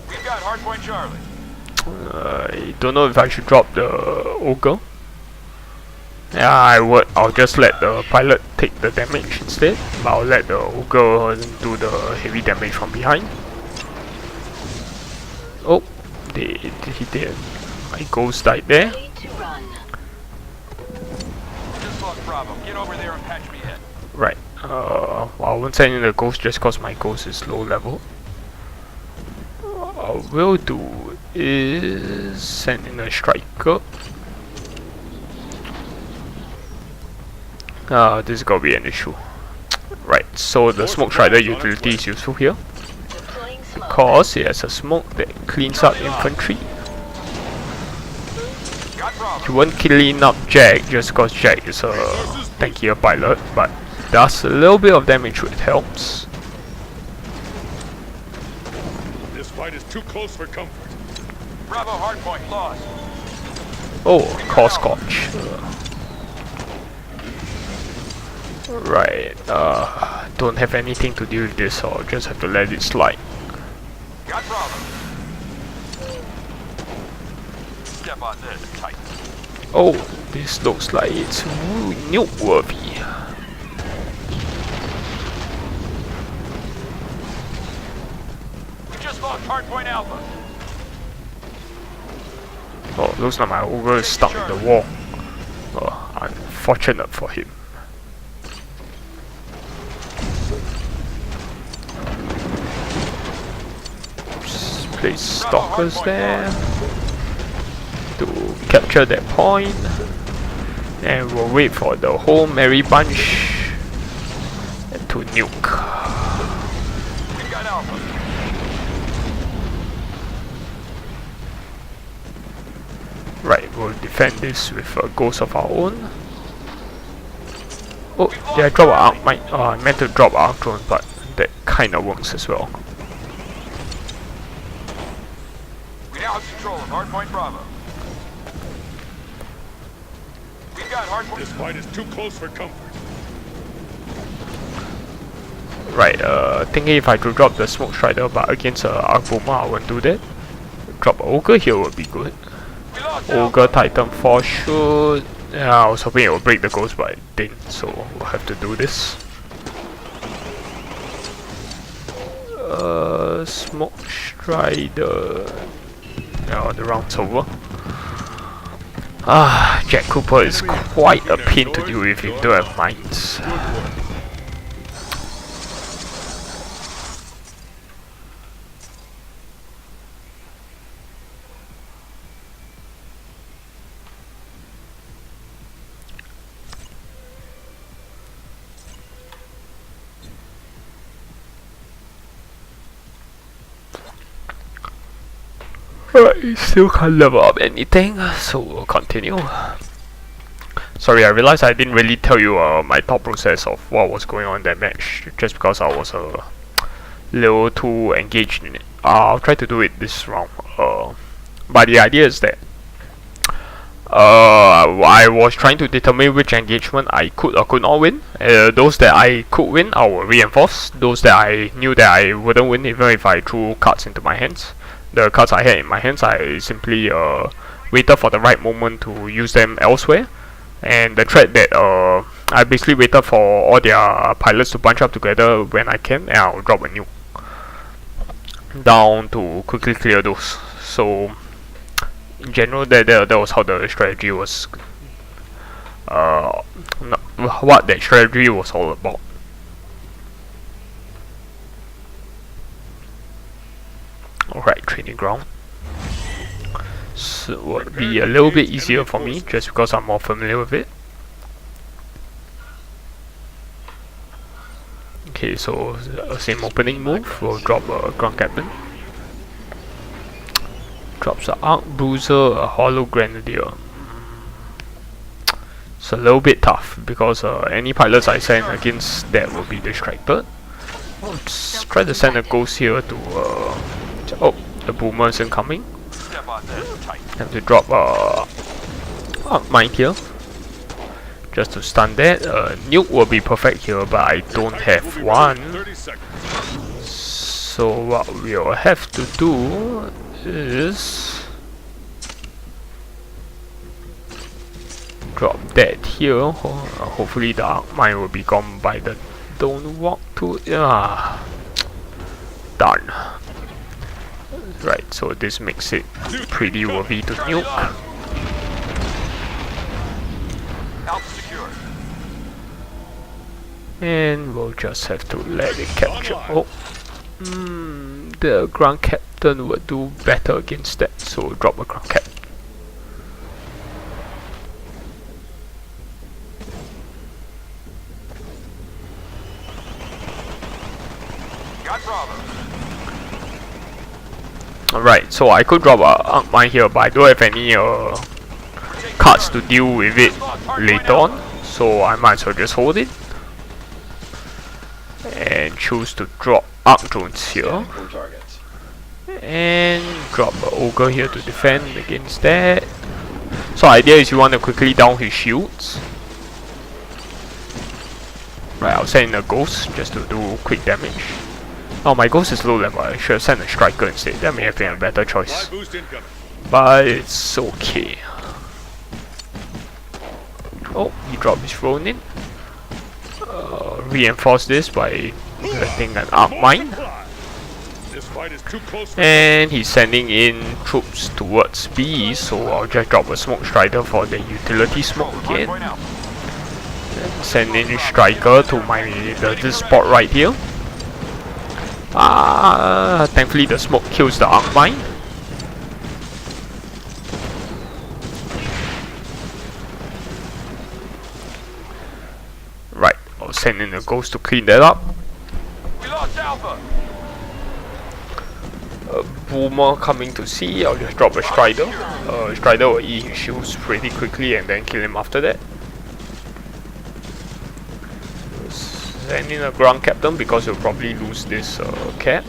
We've got hardpoint Charlie. I don't know if I should drop the ogre. Yeah, I would. I'll just let the pilot take the damage instead. But I'll let the ogre do the heavy damage from behind. Oh, he did. My ghost died there. Ready to run. Just lost Bravo. Get over there and patch me in. Right. Well, I won't send in the ghost just cause my ghost is low level. What I will do is send in a striker. This is gonna be an issue. Right, so the smoke strider utility is useful here. Deploying smoke. Cause it has a smoke that cleans up infantry. Got Bravo. You won't clean up Jack just cause Jack is a tankier pilot, but does a little bit of damage which helps. This fight is too close for comfort. Bravo hardpoint lost. Oh, core scorch. Right, don't have anything to do with this, so I'll just have to let it slide. Got Bravo. Step on this, Titan. Oh, this looks like it's nuke worthy. We just lost hardpoint Alpha. Oh, looks like my ogre is stuck in the wall. Oh, unfortunate for him. place stalkers there to capture that point, and we'll wait for the whole merry bunch to nuke. We've got Alpha. Right, we'll defend this with a ghost of our own. Oh, did I drop an arc mine? Oh, I meant to drop an arc drone, but that kinda works as well. We now have control of Hardpoint Bravo. We've got Hardpoint. This fight is too close for comfort. Right, thinking if I could drop the smoke strider, but against arc boomer I won't do that. Drop an ogre here would be good. We lost Ogre, Titanfall Assualt. Yeah, I was hoping it would break the ghost, but it didn't, so we'll have to do this. Smoke strider. Oh, the round's over. Jack Cooper is quite a pain to deal with if you don't have mines. Alright, still can't level up anything, so we'll continue. Sorry, I realized I didn't really tell you my thought process of what was going on in that match, just because I was a little too engaged in it. I'll try to do it this round. But the idea is that I was trying to determine which engagement I could or could not win. Those that I could win, I will reinforce. Those that I knew that I wouldn't win, even if I threw cards into my hands. The cards I had in my hands, I simply waited for the right moment to use them elsewhere. And the threat that I basically waited for all their pilots to bunch up together when I can, and I'll drop a nuke down to quickly clear those. So in general, that was how the strategy was. What that strategy was all about. Alright, training ground. So it would be a little bit easier for me just because I'm more familiar with it. Okay, so same opening move. We'll drop a ground captain. Drops an arc bruiser, a hollow grenadier. It's a little bit tough because any pilots I send against that will be distracted. Let's try to send a ghost here to oh, the boomer isn't coming. Step on this. Tight. Have to drop mine here just to stun that. Nuke will be perfect here, but I don't have one. 30 seconds. So what we'll have to do is drop that here. Hopefully the arc mine will be gone by the don't walk to. Done. Right, so this makes it pretty worthy to nuke. Alpha secure. And we'll just have to let it capture. Oh, the ground captain would do better against that, so we'll drop a ground cap. Got Bravo. Alright, so I could drop a arc mine here, but I don't have any cards to deal with it later on, so I might as well just hold it and choose to drop arc drones here and drop an ogre here to defend against that. So idea is you want to quickly down his shields. Right, I'll send in a ghost just to do quick damage. Oh, my ghost is low level. I should have sent a striker instead. That may have been a better choice. Boost incoming. But it's okay. Oh, he dropped his Ronin. Reinforce this by letting an arc mine. This fight is too close. And he's sending in troops towards B, so I'll just drop a smoke strider for the utility smoke again. Hardpoint Alpha. Send in striker to this spot right here. Thankfully the smoke kills the arc mine. Right, I'll send in a ghost to clean that up. We lost Alpha. Boomer coming to C, I'll just drop a Strider. Strider will eat his shields pretty quickly and then kill him after that. Send in a ground captain because we'll probably lose this cap.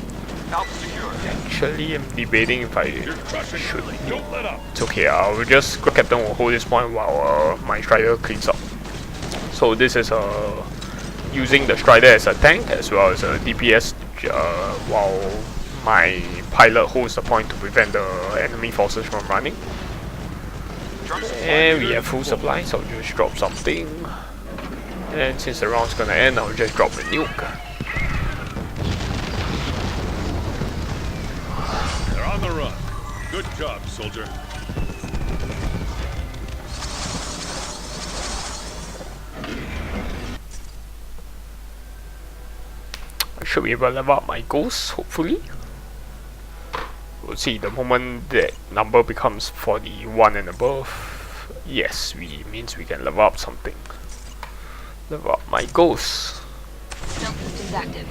Alpha secure. Actually, I'm debating if I should. Don't let up. It's okay, I'll just ground captain will hold this point while my Strider cleans up. So this is using the Strider as a tank as well as a DPS while my pilot holds the point to prevent the enemy forces from running. And we have full supply, so I'll just drop something. And since the round's gonna end, I'll just drop a nuke. They're on the run. Good job, soldier. I should be able to level up my ghosts, hopefully. We'll see the moment that number becomes 41 and above. Yes, means we can level up something. Level up my ghosts. Jump systems active.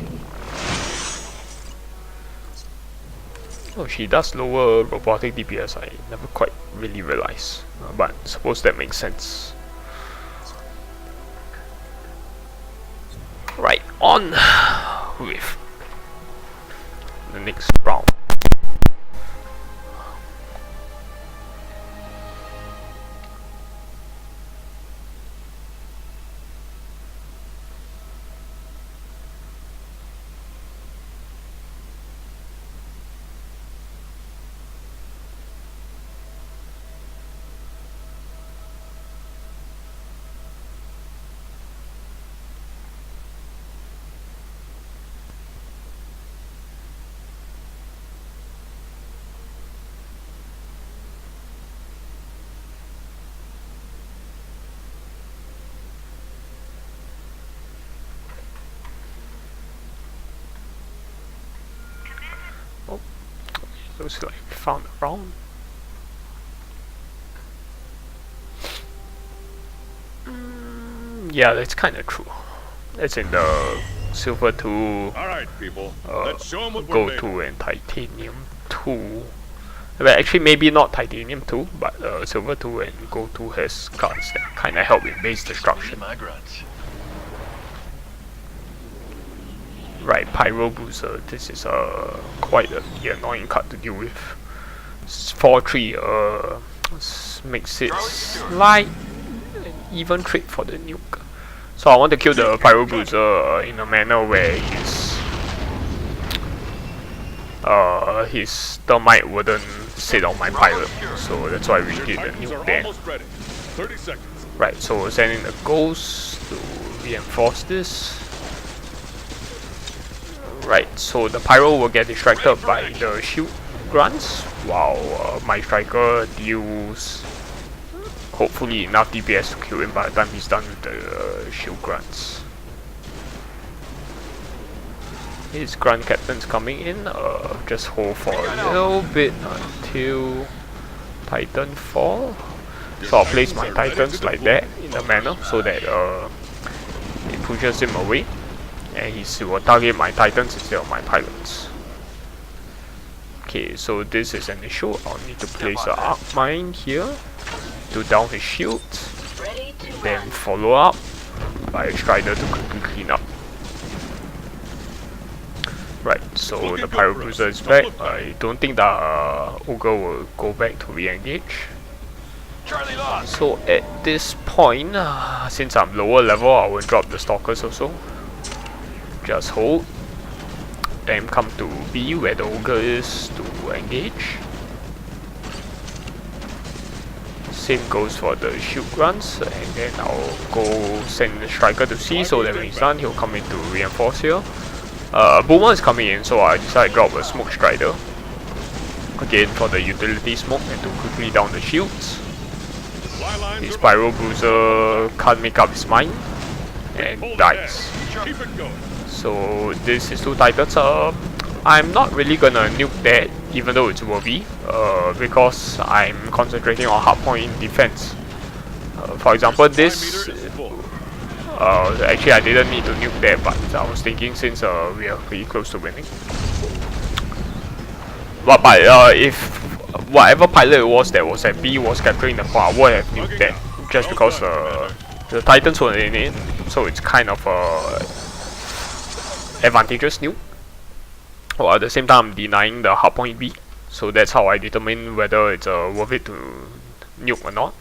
Oh, she does lower robotic DPS. I never quite really realized, but suppose that makes sense. Right, on with the next round. Looks like we found a round. Yeah, that's kind of true. That's in the Silver 2, All right, people. Let's show them what we're Gold made 2 of. and Titanium 2. Well, actually maybe not Titanium 2, but Silver 2 and Gold 2 has cards that kind of help in base destruction. Right, Pyro Bruiser, this is quite the annoying card to deal with. 4-3 makes it slight even trade for the nuke. So I want to kill the Pyro Bruiser in a manner where his thermite wouldn't sit on my pilot. So that's why we did the Titans nuke are there. almost ready. 30 seconds. Right, so sending the ghost to reinforce this. Right, so the pyro will get distracted by the shield grunts, while my striker deals hopefully enough DPS to kill him by the time he's done with the shield grunts. His grunt captain's coming in, just hold for a little bit until Titanfall. So I'll place my Titans like that in a manner so that it pushes him away. And he will target my Titans instead of my pilots. Okay, so this is an issue. I'll need to place an arc mine here to down his shield. Then follow up by a Strider to quickly clean up. Right, so the Pyro Bruiser is back. I don't think the Ogre will go back to re-engage. So at this point, since I'm lower level, I will drop the Stalkers also. Just hold. Then come to B where the Ogre is to engage. Same goes for the shield grunts, and then I'll go send the Striker to C so that when he's done, he'll come in to reinforce here. Boomer is coming in, so I decided to drop a Smoke Strider. Again for the utility smoke and to quickly down the shields. His Pyro Bruiser can't make up his mind and dies. Keep it going. So this is two Titans I'm not really gonna nuke that, even though it's worthy, because I'm concentrating on hardpoint defense. For example, this. Actually, I didn't need to nuke that, but I was thinking since we are pretty close to winning. But if whatever pilot it was that was at B was capturing the point, I would have nuked that just because the Titans were in it, so it's kind of advantageous nuke. Well, at the same time, I'm denying the hardpoint B, so that's how I determine whether it's worth it to nuke or not.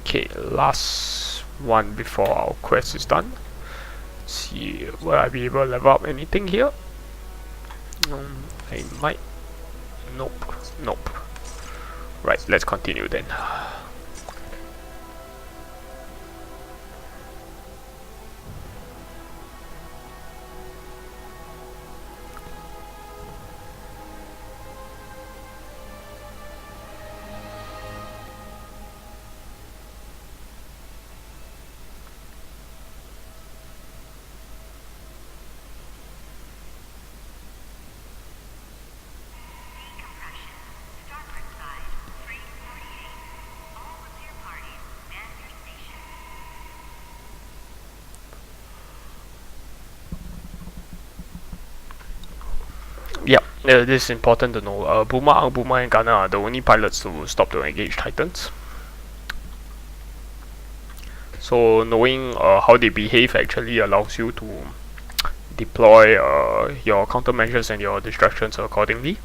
Okay, last one before our quest is done. Let's see, will I be able to level up anything here? I might. Nope. Nope. Right, let's continue then. Yep, this is important to know. Boomer, and Gunner are the only pilots to stop to engage Titans. So knowing how they behave actually allows you to deploy your countermeasures and your distractions accordingly.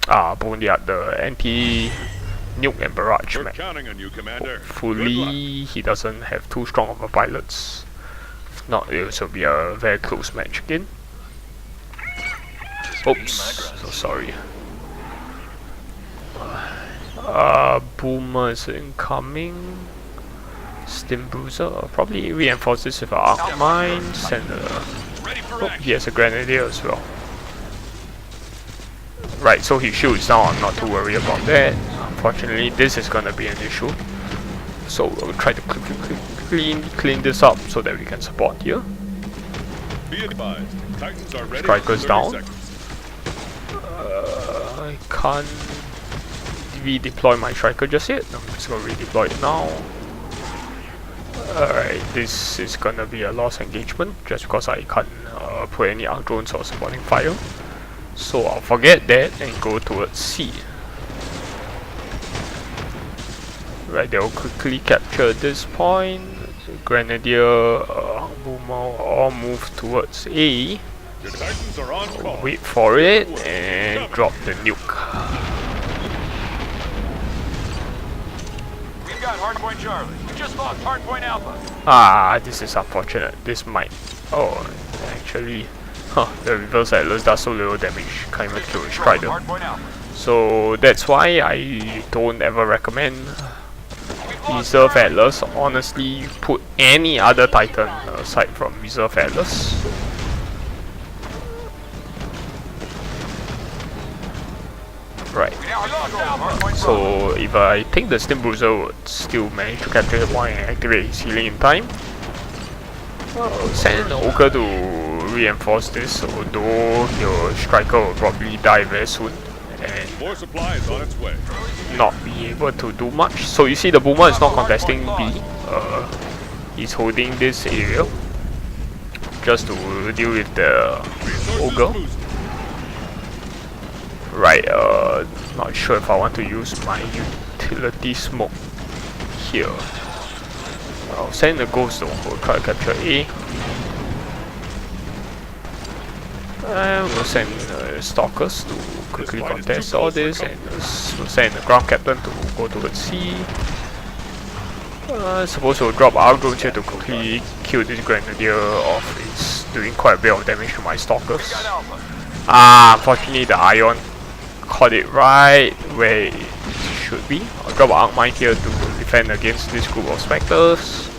The anti-nuke and barrage map. Hopefully he doesn't have too strong of a pilots. If not, it will be a very close match again. Oops, so sorry. Boomer is incoming. Stim Bruiser, probably reinforce this with our arc mines and he has a grenadier as well. Right, so his shield is down, I'm not too worried about that. Unfortunately, this is gonna be an issue. So we'll try to clean this up so that we can support here. Striker's down. I can't redeploy my striker just yet. I'm just gonna redeploy it now. Alright, this is gonna be a lost engagement just because I can't put any arc drones or supporting fire. So I'll forget that and go towards C. Right, they'll quickly capture this point. Grenadier, Boomer all move towards A. Wait for it and drop the nuke. We've got hardpoint Charlie. We just lost hardpoint Alpha. Ah, this is unfortunate. This might. Oh, actually. The reverse Atlas does so little damage, can't even kill a Strider. So that's why I don't ever recommend Reserve Atlas. Honestly, put any other Titan aside from Reserve Atlas. Right. So if I think the Stim Bruiser would still manage to capture the point and activate his healing in time, I'll send Ogre to reinforce this, although your striker will probably die very soon and not be able to do much. So you see the Boomer is not contesting B, he's holding this area just to deal with the Ogre. Right, not sure if I want to use my utility smoke here. I'll send the Ghost though, we'll try to capture A. And we'll send Stalkers to quickly contest all this, and we'll send the Ground Captain to go towards C. I suppose we'll drop our drones here to quickly kill this Grenadier off. It's doing quite a bit of damage to my Stalkers. Unfortunately the Ion caught it right where it should be. I'll drop an Arc Mine here to defend against this group of Spectres.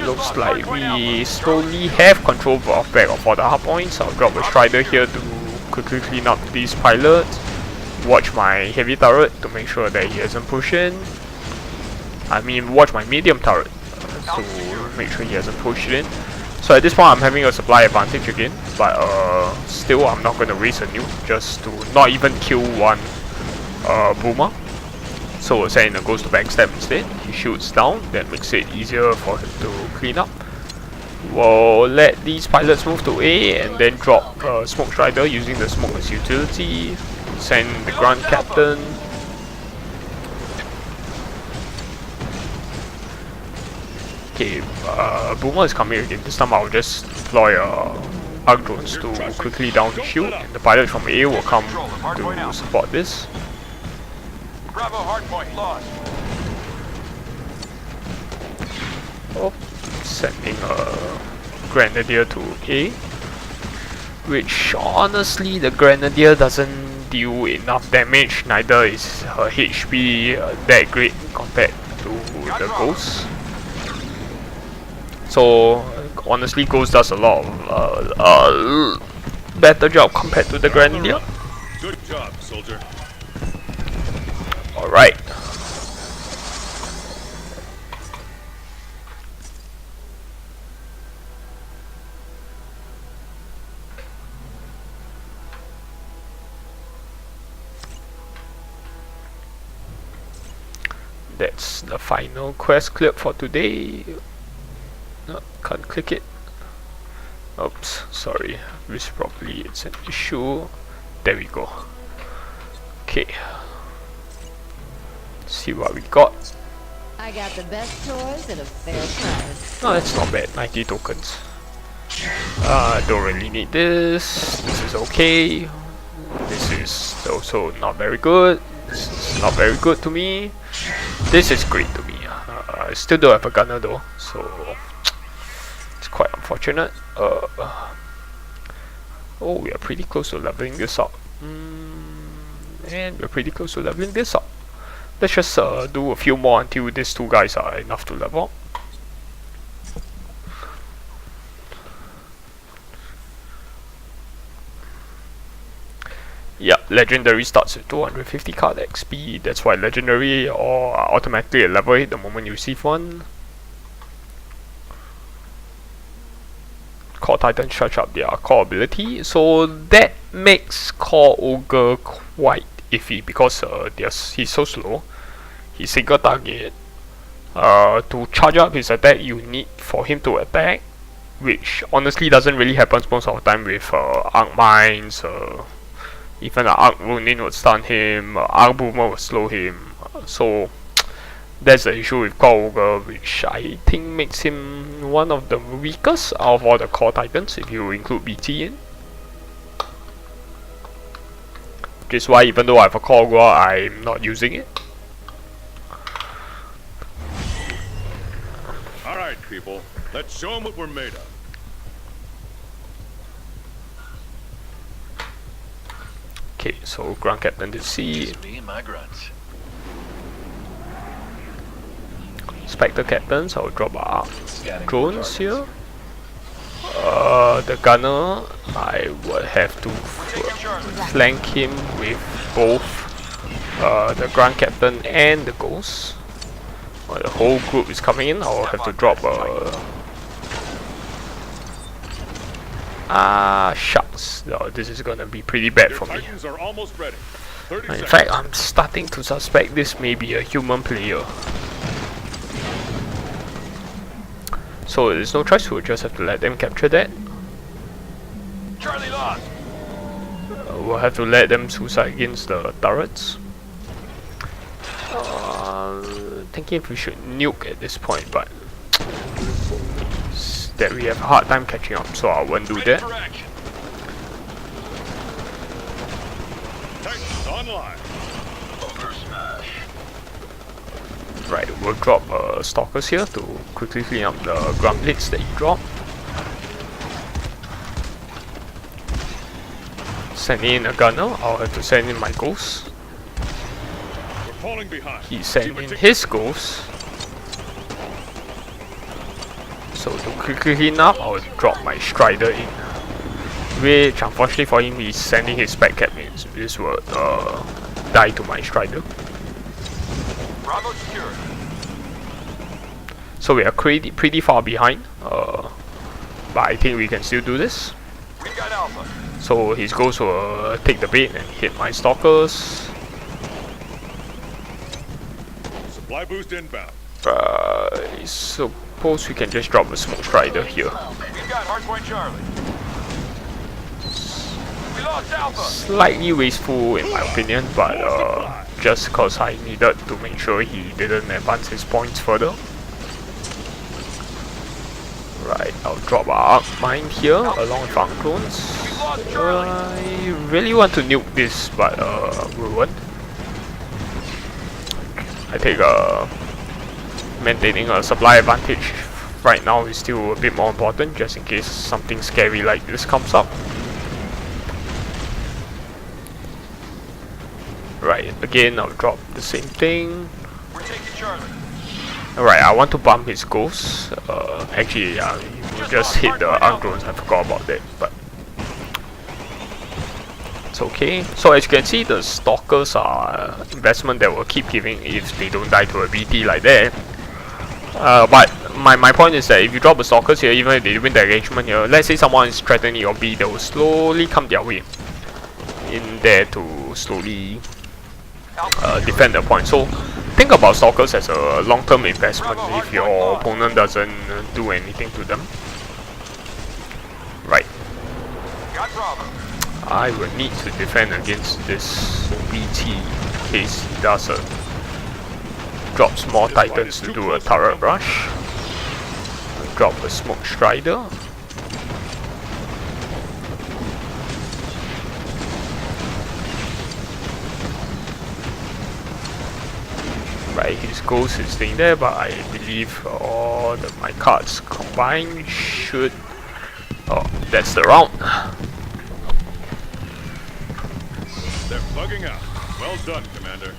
Looks like we slowly have control of back of all the hard points. I'll drop a Strider here to quickly clean up these pilots. Watch my heavy turret to make sure that he hasn't pushed in. I mean, watch my medium turret to make sure he hasn't pushed in. So at this point I'm having a supply advantage again, but still I'm not going to waste a nuke just to not even kill one boomer. So we'll send in a ghost to backstab instead. He shoots down, that makes it easier for him to clean up. We'll let these pilots move to A and then drop Smoke Strider using the smoke as utility. Send the Grunt Captain. Okay, Boomer is coming again. This time I'll just deploy arc drones to quickly down the shield, and the pilots from A will come to support this. Bravo hardpoint lost. Oh, sending a Grenadier to A, which honestly the Grenadier doesn't deal enough damage, neither is her HP that great compared to the Ghost. So honestly, Ghost does a lot of better job compared to the Grenadier. Good job, soldier. Alright. That's the final quest clip for today. No, can't click it. Oops, sorry. This probably it's an issue. There we go. Okay. See what we got. I got the best toys at a fair price. Oh, that's not bad. 90 tokens. Don't really need this. This is okay. This is also not very good. This is not very good to me. This is great to me. I still don't have a gunner though, so it's quite unfortunate. Oh, we are pretty close to leveling this up. And we're pretty close to leveling this up. Let's just do a few more until these two guys are enough to level up. Yeah, legendary starts with 250 card XP. That's why legendary or automatically at level 8 the moment you receive one. Core Titans charge up their core ability, so that makes Core Ogre quite iffy because he's so slow. He's single target. To charge up his attack, you need for him to attack, which honestly doesn't really happen most of the time with Arc Mines. Even an Arc Ronin would stun him, Arc Boomer would slow him. So that's the issue with Core Ogre, which I think makes him one of the weakest out of all the Core Titans if you include BT in. Which is why even though I have a Core Ogre, I'm not using it. Alright, people. Let's show them what we're made of. Okay, so Grunt Captain to C. Me and my grunts. Spectre Captains, I'll drop our drones here. The gunner, I would have to flank him with both the Grunt Captain and the Ghost. While the whole group is coming in, I'll have to drop shucks. No, this is gonna be pretty bad for me. Titans are almost ready. 30 In seconds. fact, I'm starting to suspect this may be a human player. So there's no choice, we'll just have to let them capture that. Charlie lost. We'll have to let them suicide against the turrets. Thinking if we should nuke at this point, but that we have a hard time catching up, so I won't do that. Titans online. Right, we'll drop stalkers here to quickly clean up the ground blitz that you dropped. Send in a gunner, I'll have to send in my ghost. We're falling behind. He sent in his ghost. So to quickly clean up, I'll drop my Strider in. which unfortunately for him, he's sending his spec captains. This would die to my Strider. Bravo secured. So we are pretty far behind, but I think we can still do this. We've got Alpha. So his ghost will take the bait and hit my stalkers. Supply boost inbound. I suppose we can just drop a smoke strider here. We've got Hardpoint Charlie. We lost Alpha. Slightly wasteful in my opinion, but just cause I needed to make sure he didn't advance his points further. Right, I'll drop our arc mine here along with our drones. I really want to nuke this, but we won't. I think maintaining a supply advantage right now is still a bit more important, just in case something scary like this comes up. Right, again I'll drop the same thing. We're taking Charlie. Alright, I want to bump his ghost. Actually, he will just hit the arc drones, I forgot about that, but it's okay. So as you can see, the stalkers are investment that will keep giving if they don't die to a BT like that. But my point is that if you drop the stalkers here, even if they win the engagement here, let's say someone is threatening your B, they will slowly come their way in there to slowly defend the point. So think about stalkers as a long-term investment if your opponent doesn't do anything to them. Right. Got Bravo. I will need to defend against this BT in case he does drops more titans to do a turret rush. Drop a smoke strider. Right, his ghost is staying there, but I believe all my cards combined should... Oh, that's the round. They're bugging out. Well done, Commander.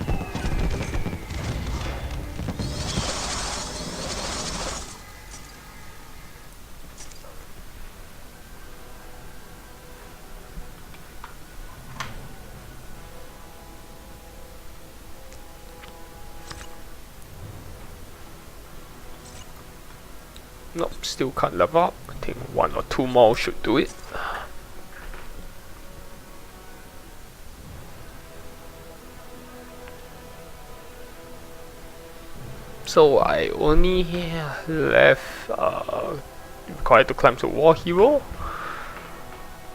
Nope, still can't level up. I think 1 or 2 more should do it. So I only left required to climb to War Hero,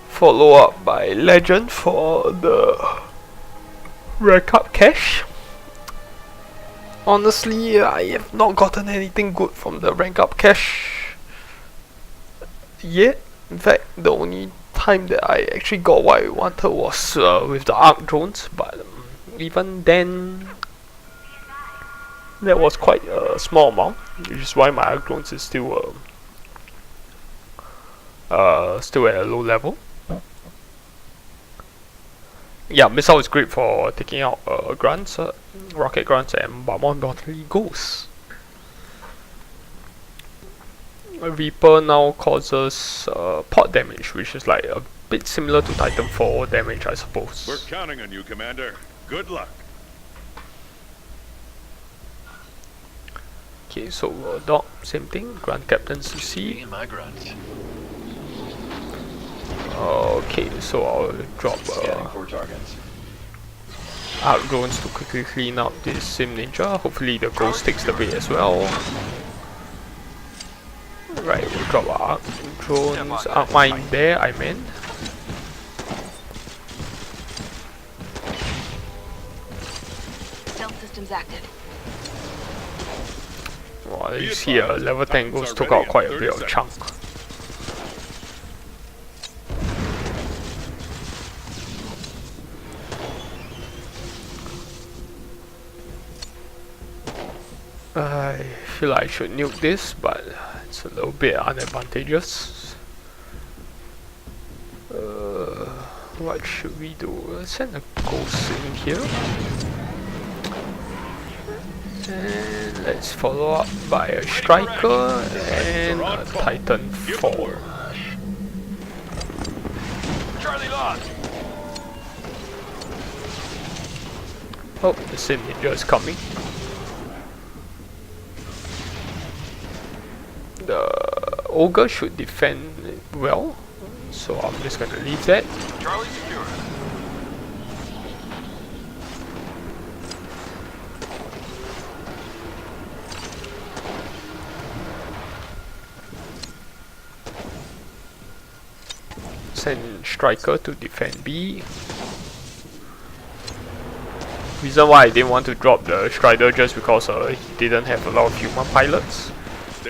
follow up by Legend for the rank up cash. Honestly, I have not gotten anything good from the rank up cash yet. In fact, the only time that I actually got what I wanted was with the arc drones, but even then that was quite a small amount, which is why my arc drones is still still at a low level. Yeah, missile is great for taking out grunts, rocket grunts, and but more importantly, ghosts. Reaper now causes pot damage, which is like a bit similar to Titanfall damage, I suppose. We're counting on you, Commander. Good luck. Okay, so Doc, same thing. Grunt Captains to see. Okay, so I'll drop arc drones to quickly clean up this Sim Ninja. Hopefully the ghost takes the bait as well. Right, we'll drop our arc drones, arc mine there, I meant. Stealth systems active. Well, you see a level 10 ghost took out quite a bit of chunk. I feel like I should nuke this, but it's a little bit unadvantageous. What should we do? Let's send a ghost in here. And let's follow up by a striker and a Titanfall. on. Oh, the Sin Ninja is coming. The Ogre should defend well, so I'm just gonna leave that. Charlie secure. Send Striker to defend B. Reason why I didn't want to drop the Strider just because he didn't have a lot of human pilots.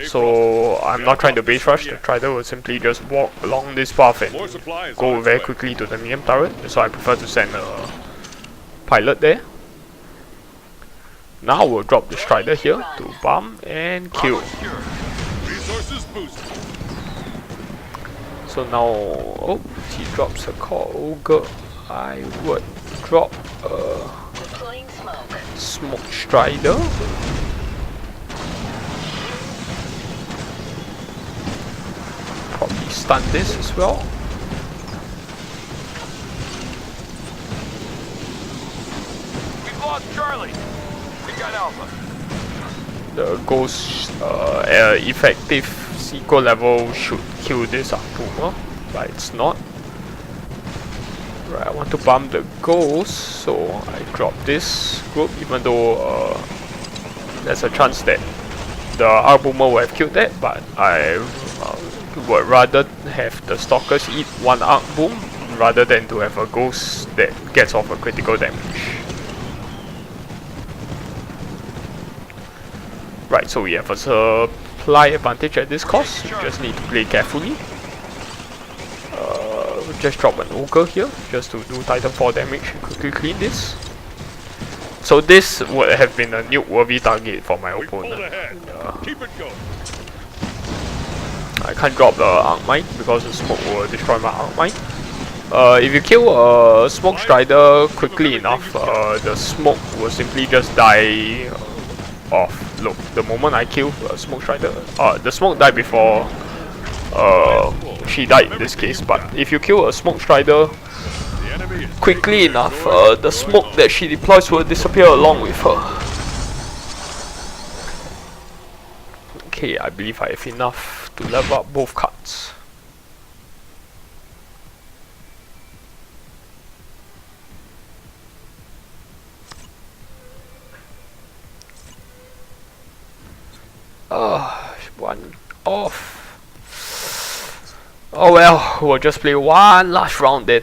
So I'm not trying to base rush. The Strider will simply just walk along this path and go very quickly to the medium turret. So I prefer to send a pilot there. Now we'll drop the Strider here to bomb and kill. Resources boosted. So now, oh, he drops a core Ogre. I would drop a Deploying smoke. Smoke Strider. Probably stun this as well. We've lost Charlie. We got Alpha. The Ghost effective sequel level should kill this Boomer, but it's not. Right, I want to bump the Ghost, so I drop this group, even though there's a chance that the Boomer will have killed that, but I would rather have the Stalkers eat one Boom rather than to have a Ghost that gets off a critical damage. Right, so we have a supply advantage at this cost. We just need to play carefully. We'll just drop an Ogre here, just to do Titanfall damage and quickly clean this. So this would have been a nuke-worthy target for my opponent. Keep it going. I can't drop the Arc Mine because the smoke will destroy my Arc Mine. If you kill a Smoke Strider quickly enough, the smoke will simply just die off. Look, the moment I kill Smoke Strider, the smoke died before she died in this case, but if you kill a Smoke Strider quickly enough, the smoke that she deploys will disappear along with her. Okay, I believe I have enough to level up both cards. One off. Oh well, we'll just play one last round then.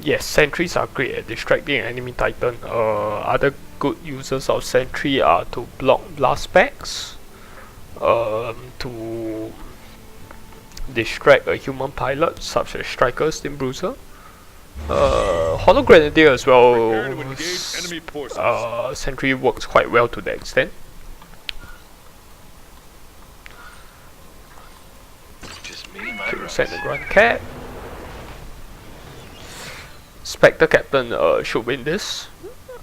Yes, sentries are great at distracting an enemy titan. Other good uses of sentry are to block blast packs, to distract a human pilot such as Striker, Steam Bruiser, Hollow Grenadier as well. Prepare to engage enemy forces. Sentry works quite well to that extent. Just me and my Okay, brothers. send the Grunt Cat. Spectre Captain should win this.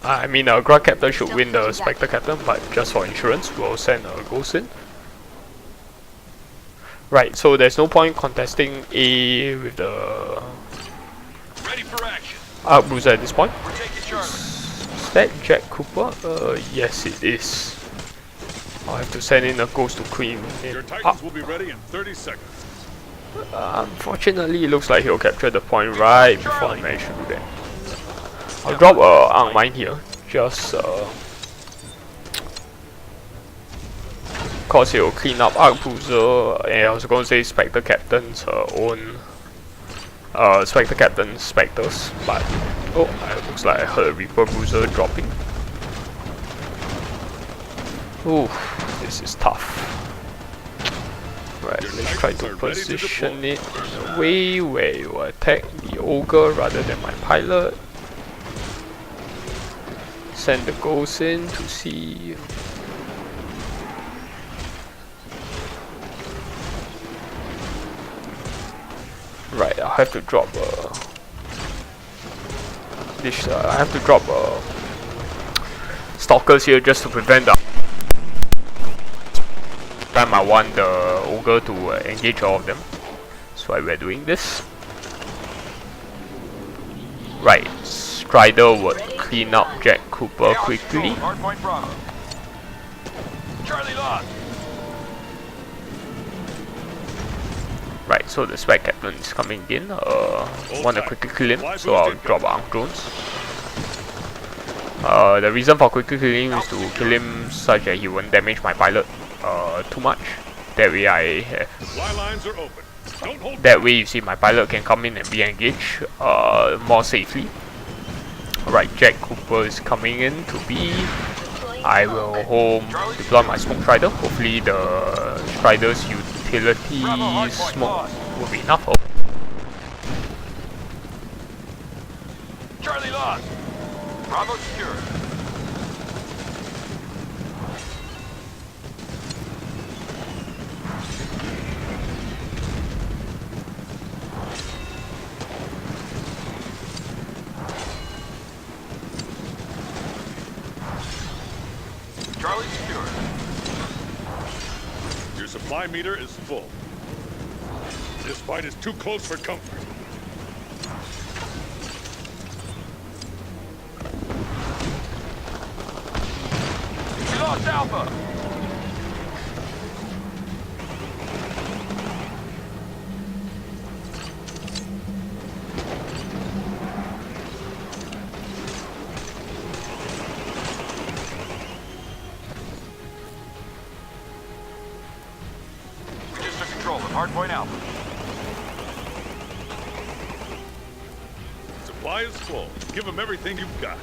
I mean, Grunt Captain should win the Spectre Captain, but just for insurance, we'll send a Ghost in. Right, so there's no point contesting A with the Ready for action. Arc Bruiser at this point. We're taking Charlie. Is that Jack Cooper? Yes it is. I'll have to send in a Ghost to clean Your it Titans up. will be ready in 30 seconds. Unfortunately, it looks like he'll capture the point right before I manage to do that. I'll drop a Arc Mine here, just cause he'll clean up Arc Bruiser, and I was going to say Spectre Captain's own Spectre Captain, Spectres, but oh, it looks like I heard a Reaper Bruiser dropping. Ooh, this is tough. Right, let's try to position it in a way where you attack the ogre rather than my pilot. Send the ghosts in to see. Right, I have to drop I have to drop stalkers here just to prevent the time I want the ogre to engage all of them. That's why we're doing this. Right, Strider would clean up Jack Cooper quickly. Hardpoint Bravo. Charlie lost. Right, so the Spec Captain is coming in. Want to quickly kill him, so I'll drop arc drones. The reason for quickly killing is to kill him such that he won't damage my pilot too much. That way I have. Supply lines are open. Don't hold That way you see my pilot can come in and be engaged more safely. Alright, Jack Cooper is coming in to B. I will home deploy my smoke strider. Hopefully the strider's utility smoke will be enough. Charlie lost. Bravo secure. Charlie secure. Your supply meter is full. This fight is too close for comfort. We lost Alpha. We just took control of Hardpoint Alpha. Supply is full. Give them everything you've got.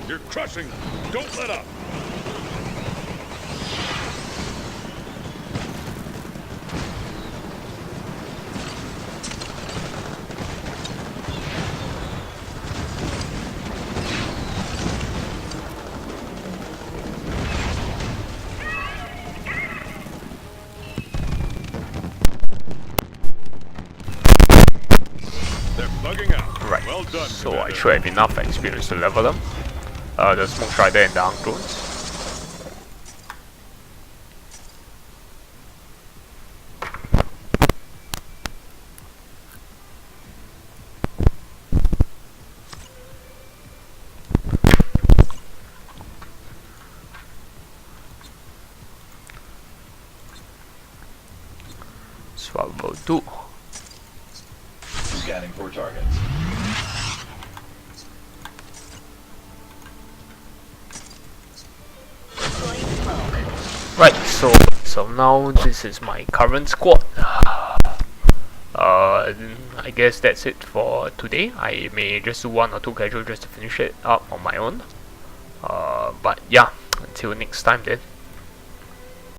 You're crushing them. Don't let up. They're bugging out. Right, Well done, so I Commander. should have enough experience to level them. The smoke strider and the arc drones. So I will do. Scanning for targets. Right, so now this is my current squad. I guess that's it for today. I may just do 1 or 2 casual just to finish it up on my own. But yeah, until next time then.